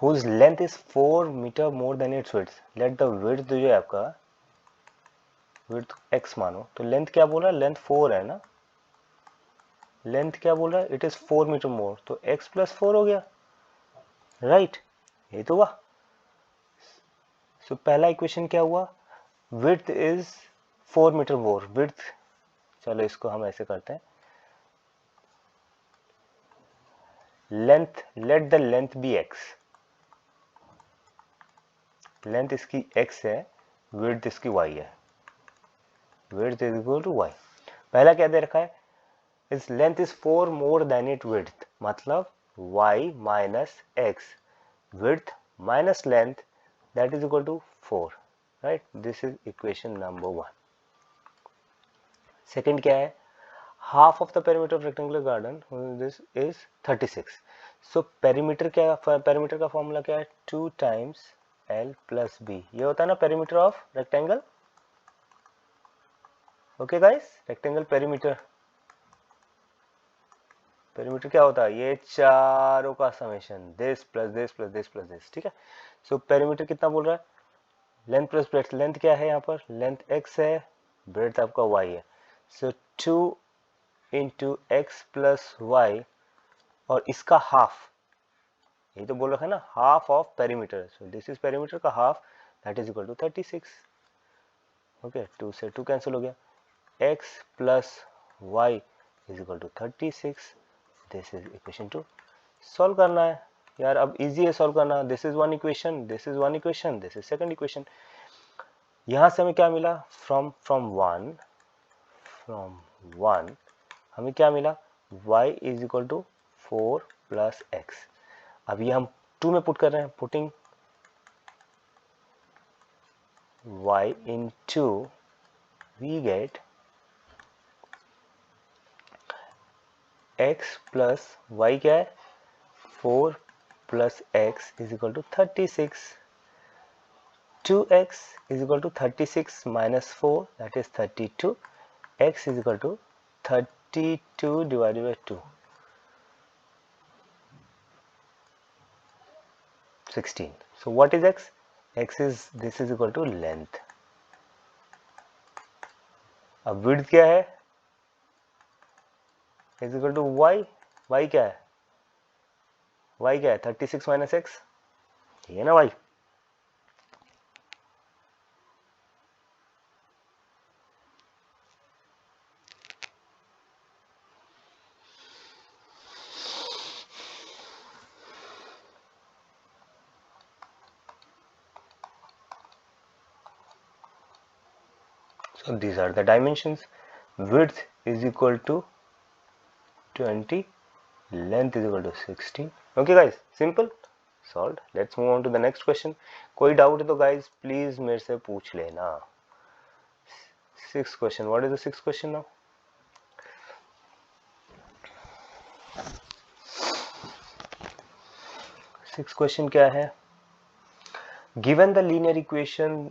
Speaker 1: whose length is 4 meter more than its width. Let the width जो है आपका width x मानो, तो लेंथ क्या बोल रहा है? लेंथ 4 है ना. लेंथ क्या बोल रहा है? इट इज 4 मीटर मोर, तो x प्लस 4 हो गया, राइट. ये तो हुआ. सो पहला इक्वेशन क्या हुआ? Width is 4 metre more. Width, चलो इसको हम ऐसे करते हैं. Length, let the length be x. Length इसकी x है, विड्थ इसकी y है. Width is equal to y. पहला क्या दे रखा है? इस length is 4 more than it width, मतलब y minus x, width minus length, that is equal to 4, right? This is equation number 1. Second क्या है? Half of the perimeter of rectangular garden, this is 36. So perimeter क्या, perimeter का formula क्या है? 2 times L plus B. ये होता है ना perimeter of rectangle. Okay guys, rectangle perimeter. perimeter क्या होता है? ये चारों का summation, this plus this plus this plus this. ठीक है. So perimeter कितना बोल रहा है? Length plus breadth. लेंथ क्या है यहाँ पर? लेंथ x है, ब्रेड्थ आपका y है. So 2 into x plus y, और इसका हाफ, ये तो बोल रखा है ना, half of perimeter. So this is perimeter का half, that is equal to 36. Okay, 2 से 2 कैंसिल हो गया. x plus y is equal to 36. This is equation 2. Solve करना है यार, अब इजी है सॉल्व करना. This is one equation, this is one equation, this is second equation. यहां से हमें क्या मिला? फ्रॉम वन हमें क्या मिला? y is equal to 4 plus x. अब ये हम 2 में पुट कर रहे हैं. Putting y into, we get x plus y क्या है? 4 plus x is equal to 36. 2x is equal to 36 minus 4, that is 32. x is equal to 32 divided by 2, 16. So what is x? x is, this is equal to length. अब width क्या है? is equal to y. y क्या है? y क्या है? 36 minus x, ये ना y. So these are the dimensions. Width is equal to 20, length is equal to 16. Okay guys, simple, solved. Let's move on to the next question. कोई doubt है तो guys please मेरे से पूछ लेना. Sixth question. What is the sixth question now? Sixth question क्या है? Given the linear equation,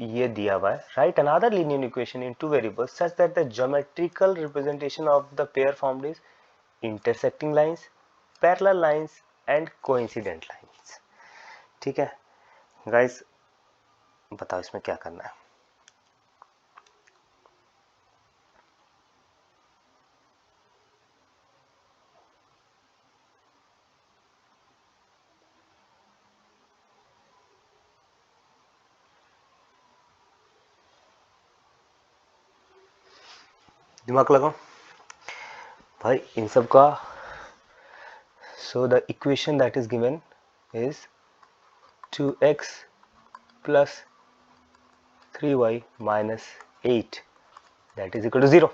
Speaker 1: ये दिया हुआ है, write another linear equation in two variables such that the geometrical representation of the pair formed is intersecting lines, parallel lines and coincident lines. ठीक है guys, बताओ इसमें क्या करना है। दिमाग लगाओ भाई इन सब का। So the equation that is given is 2x plus 3y minus 8 that is equal to 0,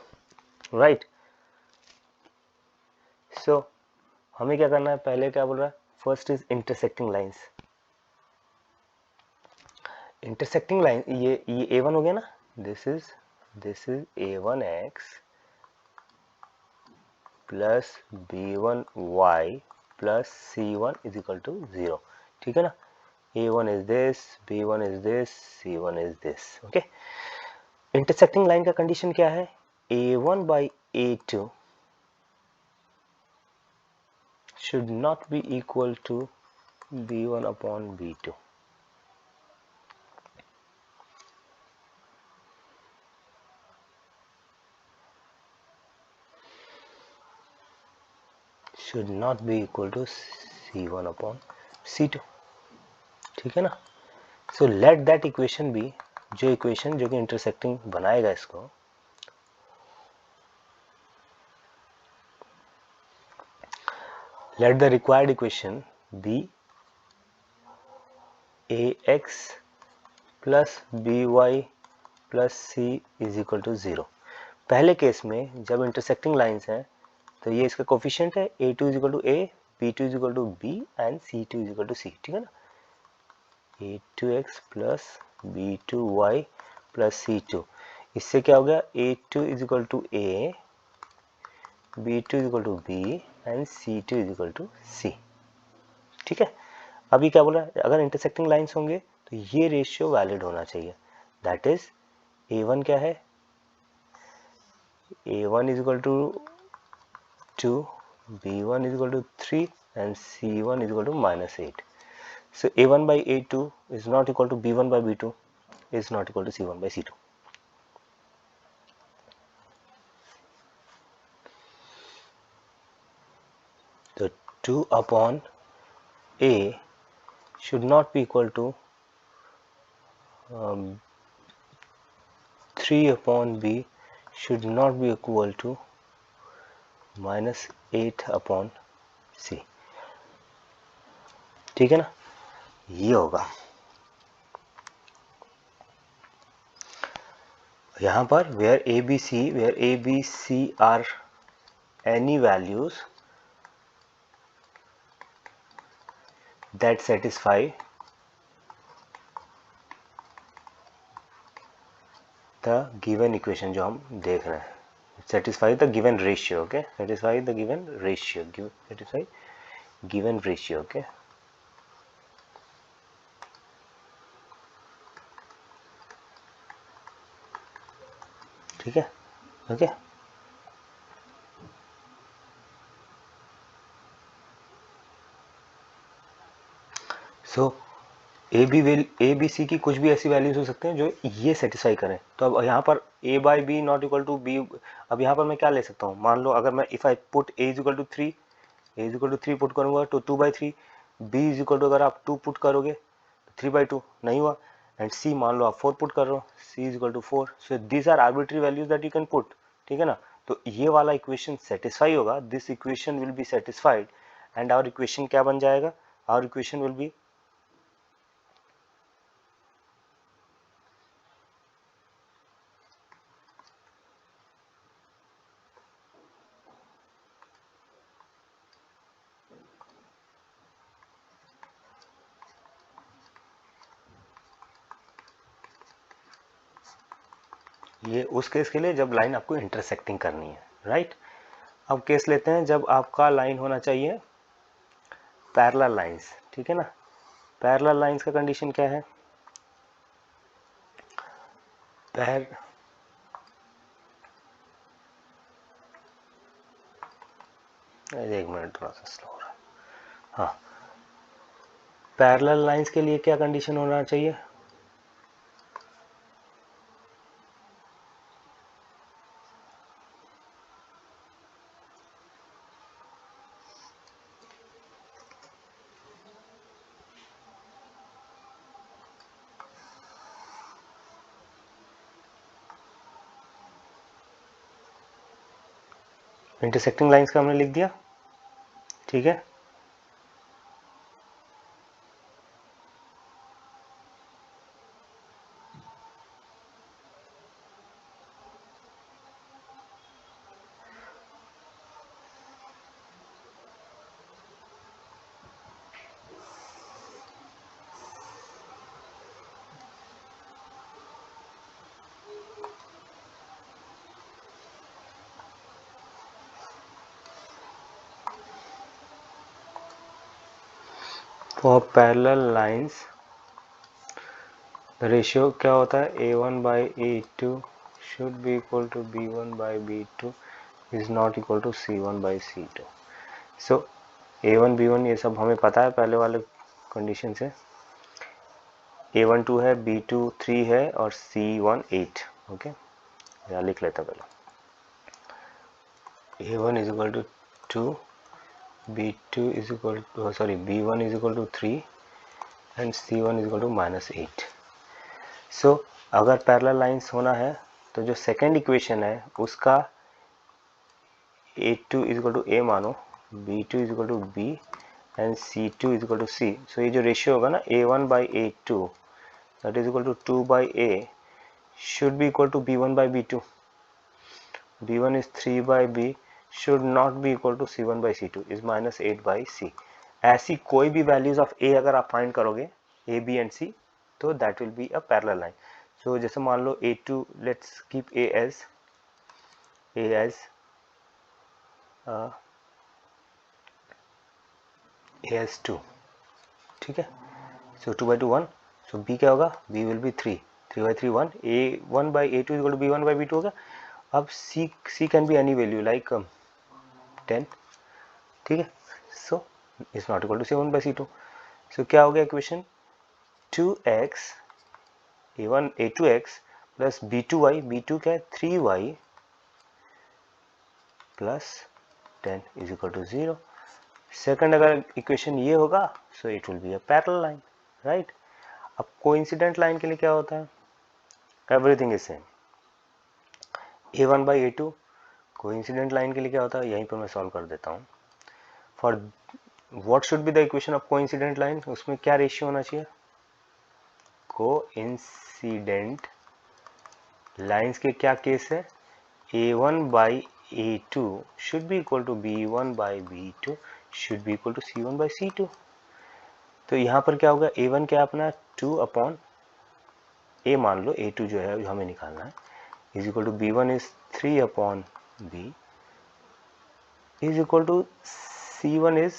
Speaker 1: right? So हमें क्या करना है, पहले क्या बोल रहा है, first is intersecting lines. Intersecting line ये a1 हो गया ना, this is a1x plus b1y plus c1 is equal to 0, ठीक है ना। a1 is this, b1 is this, c1 is this, okay। Intersecting line का कंडीशन क्या है, a1 by a2 should not be equal to b1 upon b2। should not be equal to c1 upon c2, ठीक है ना। So let that equation be, जो equation जो कि intersecting बनाएगा इसको, let the required equation be ax plus by plus c is equal to 0। पहले case में जब इंटरसेक्टिंग लाइंस हैं तो ये इसका कोफिशिएंट है, a2 is equal to a, b2 is equal to b and c2 is equal to c, ठीक है ना। a2x plus b2y plus c2, इससे क्या हो गया, a2 is equal to a, b2 is equal to b and c2 is equal to c, ठीक है। अभी क्या बोल रहा है, अगर इंटरसेक्टिंग लाइंस होंगे तो ये रेशियो वैलिड होना चाहिए, दैट इज a1 क्या है, a1 is equal to 2, b1 is equal to 3 and c1 is equal to minus 8. So a1 by a2 is not equal to b1 by b2 is not equal to c1 by c2. So 2 upon a should not be equal to 3 upon b should not be equal to minus 8 upon c, ठीक है ना। ये होगा यहाँ पर where a b c are any values that satisfy the given equation जो हम देख रहे हैं, satisfy the given ratio, okay, satisfy the given ratio, satisfy given ratio, okay। ठीक है, okay. So A B C की कुछ भी ऐसी वैल्यूज हो सकते हैं जो ये सेटिस्फाई करें। तो अब यहाँ पर a by b not equal to b, अब यहाँ पर मैं क्या ले सकता हूँ, मान लो अगर मैं if I put a is equal to 3, a is equal to 3 put करूँगा तो 2 by 3, b is equal to अगर आप 2 पुट करोगे तो 3 बाई 2 नहीं हुआ, एंड c मान लो आप 4 पुट कर रहे हो, c is equal to 4। So this are arbitrary values that you can put, ठीक है ना। तो ये वाला इक्वेशन सेटिस्फाई होगा, this equation will be satisfied and our equation क्या बन जाएगा, आवर इक्वेशन विल बी ये उस केस के लिए जब लाइन आपको इंटरसेक्टिंग करनी है, राइट। अब केस लेते हैं जब आपका लाइन होना चाहिए पैरेलल लाइंस, ठीक है ना। पैरेलल लाइंस का कंडीशन क्या है, एक मिनट थोड़ा सा स्लो हो रहा है, हाँ। पैरेलल लाइंस के लिए क्या कंडीशन होना चाहिए, इंटरसेक्टिंग लाइंस का हमने लिख दिया, ठीक है। फॉर पैरेलल लाइंस रेशियो क्या होता है, A1 by A2 should be equal to B1 by B2 is not equal to C1 by C2। So A1 B1 ये सब हमें पता है पहले वाले कंडीशन से। A1 2 है, B2 3 है और C1 8। ओके, यहाँ लिख लेता पहले। A1 is equal to 2, B2 is equal to B1 is equal to 3 and C1 is equal to -8। So अगर पैरेलल लाइंस होना है तो जो सेकेंड इक्वेशन है उसका A2 is equal to A मानो, B2 is equal to B and C2 is equal to C। So ये जो रेशियो होगा ना A1 by A2 that is equal to 2 by A should be equal to B1 by B2। B1 is 3 by B should not be equal to C1 by C2 is -8 by C। ऐसी कोई भी values of A अगर आप find करोगे A, B and C तो that will be a parallel line। so जैसे मान लो A2, let's keep A as A as 2, ठीक है। so 2 by 2 1, so B क्या होगा, B will be 3 by 3 1, A1 by A2 is equal to B1 by B2 होगा। अब C can be any value like 10, ठीक है। So is not equal to C1 by C2। So क्या हो गया equation, 2x A2x plus B2y, B2 क्या है 3y plus 10 is equal to 0। Second अगर इक्वेशन ये होगा so it will be a parallel line, right. अब कोइंसिडेंट लाइन के लिए क्या होता है, everything is same. A1 by A2 coincident line के लिए क्या होता है, यहीं पर मैं सॉल्व कर देता हूँ। For what should be the equation of coincident line, उसमें क्या रेशियो होना चाहिए, कोइंसिडेंट लाइंस के क्या केस है, A1 by A2 should be equal to B1 by B2 should be equal to C1 by C2। तो यहाँ पर क्या होगा, A1 क्या अपना 2 अपॉन A मान लो, A2 जो है हमें निकालना है, is equal to B1 is 3 upon B is equal to C1 is,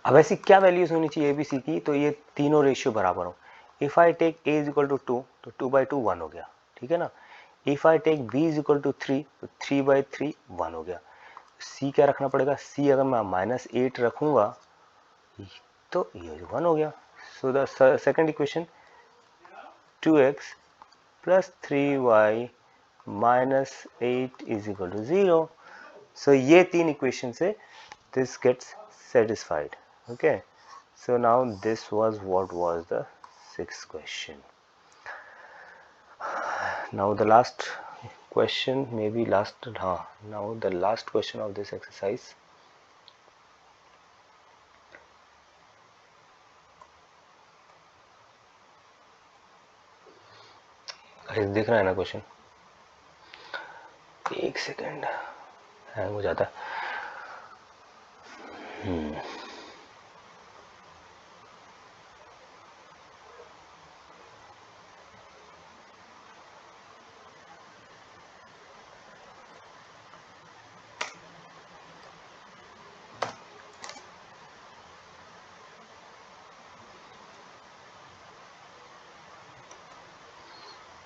Speaker 1: अब ऐसी क्या वैल्यूज होनी चाहिए ABC की तो ये तीनों रेशियो बराबर हो। If I take A is equal to 2 तो 2 by 2 1 हो गया, ठीक है ना। If I take B is equal to 3 तो 3 by 3 1 हो गया। C क्या रखना पड़ेगा, C अगर मैं -8 रखूंगा तो ये 1 हो गया। So the second equation 2x plus 3y -8 is equal to 0। So ये तीन इक्वेशन से this gets satisfied। okay, so now this was what was the sixth question। now the last question, maybe last, now the last question of this exercise। दिख रहा है ना question, एक second hang हो जाता है।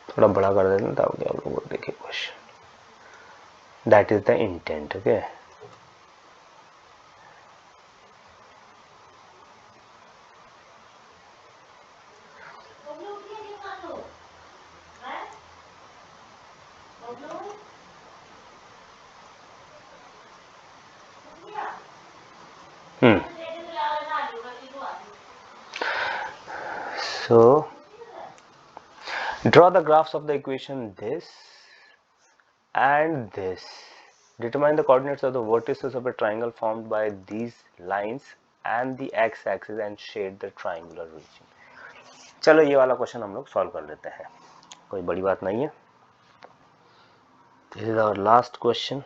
Speaker 1: थोड़ा बड़ा कर देते हैं ताकि आप लोग देखिए question. That is the intent. Okay, so draw the graphs of the equation this and this. Determine the coordinates of the vertices of a triangle formed by these lines and the x-axis and shade the triangular region. चलो ये वाला question हम लोग solve कर लेते हैं, कोई बड़ी बात नहीं है. This is our last question.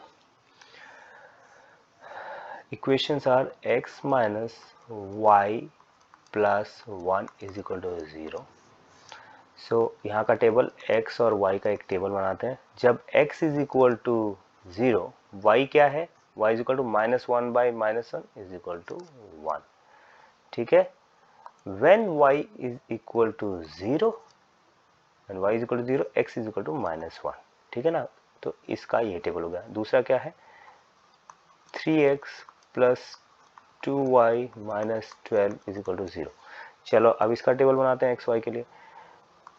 Speaker 1: Equations are x minus y plus 1 is equal to 0. So यहाँ का टेबल x और y का एक टेबल बनाते हैं. जब x is equal to 0, y क्या है? y is equal to -1 by -1 is equal to 1. ठीक है. When y is equal to 0, when y is equal to 0, x is equal to -1. ठीक है ना. तो इसका ये टेबल हो गया. दूसरा क्या है? 3x plus 2y minus 12 is equal to 0. चलो अब इसका टेबल बनाते हैं x y के लिए.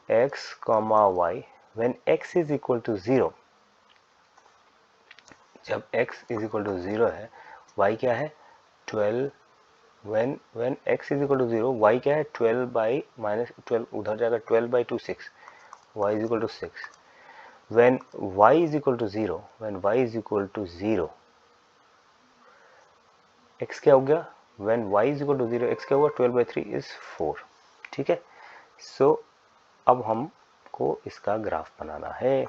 Speaker 1: x comma y when x is equal to 0, जब x is equal to 0 है, y क्या है? 12. when x is equal to 0, y क्या है? 12 by minus 12 उधर जाएगा 12 by 2 6, y is equal to 6. when y is equal to 0, when y is equal to 0, x क्या हो गया? when y is equal to 0, x क्या होगा? 12 by 3 is 4. ठीक है. सो अब हमको इसका ग्राफ बनाना है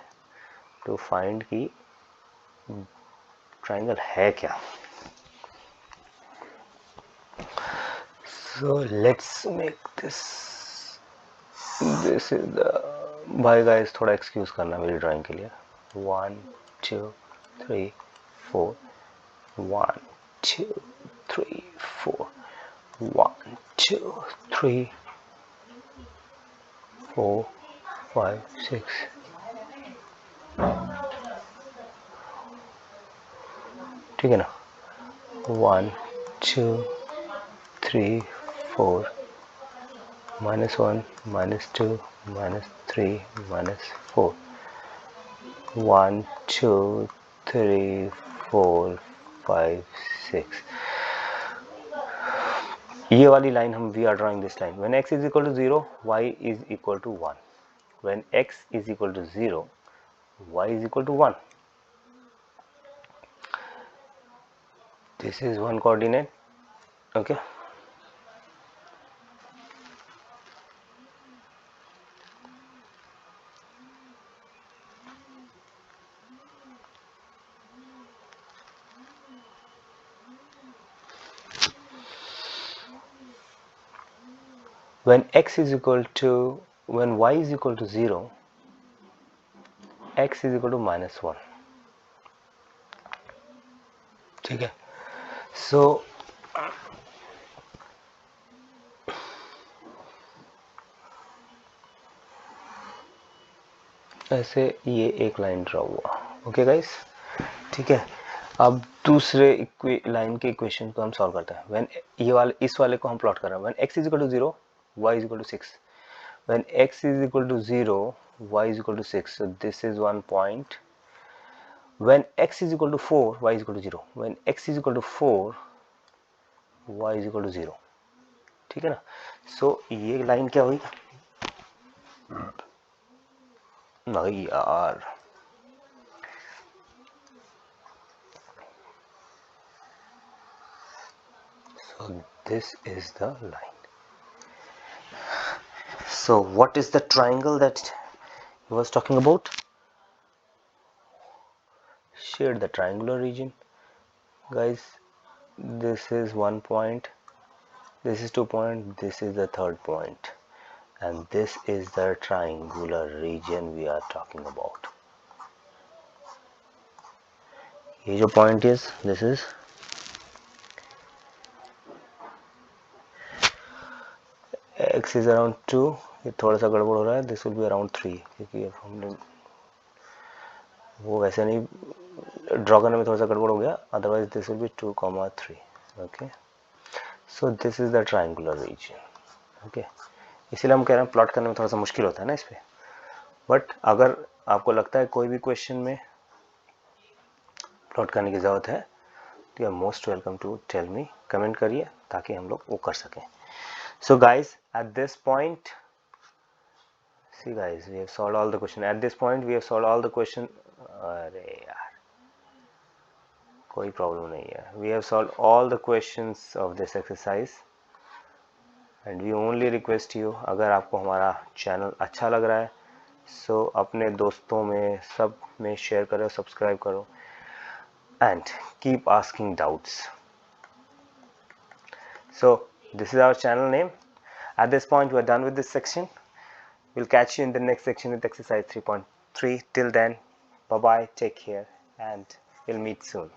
Speaker 1: टू फाइंड की ट्राइंगल है क्या. So let's make this is the. भाई गाइस थोड़ा एक्सक्यूज करना मेरी ड्राइंग के लिए. 1 2 3 4 1 2 3 4 1 2 3 4 5 6. ठीक है ना. 1 2 3 4 -1 -2 -3 -4 1 2 3 4 5 6. ये वाली लाइन हम we are drawing this line. When x is equal to 0, y is equal to 1. when x is equal to 0, y is equal to 1. This is one coordinate. Okay. When x is equal to, when y is equal to 0, x is equal to -1. ठीक है. सो ऐसे ये एक line draw हुआ. Okay guys. ठीक है. अब दूसरे लाइन के इक्वेशन को हम सॉल्व करते हैं. व्हेन ये वाले इस वाले को हम प्लॉट कर रहे हैं. When x is equal to 0, y is equal to 6. when x is equal to 0, y is equal to 6. so this is one point. when x is equal to 4, y is equal to 0. when x is equal to 4, y is equal to 0. ठीक है ना. सो ये line क्या हुई? नहीं यार. so this is the line. So what is the triangle that he was talking about? Shade the triangular region. Guys, this is one point, this is 2 point, this is the third point, and this is the triangular region we are talking about. ये जो point is, this is x is around 2. ये थोड़ा सा गड़बड़ हो रहा है. This will be around 3 क्योंकि अब हमने वो वैसे नहीं ड्रॉ करने में थोड़ा सा गड़बड़ हो गया. Otherwise this will be 2,3. Okay. So this is the triangular region. Okay. इसीलिए हम कह रहे हैं प्लॉट करने में थोड़ा सा मुश्किल होता है ना इस पर. बट अगर आपको लगता है कोई भी क्वेश्चन में प्लॉट करने की ज़रूरत है तो you are most welcome to tell me. Comment करिए ताकि हम लोग वो कर सकें. So guys, at this point, see guys, we have solved all the question. At this point, we have solved all the question. अरे यार कोई प्रॉब्लम नहीं है. We have solve all the questions of this exercise and we only request you, अगर आपको हमारा channel अच्छा लग रहा है सो अपने दोस्तों में सब में शेयर करो, सब्सक्राइब करो and keep asking doubts. So this is our channel name. At this point we are done with this section. We'll catch you in the next section with exercise 3.3. Till then, bye bye, take care, and we'll meet soon.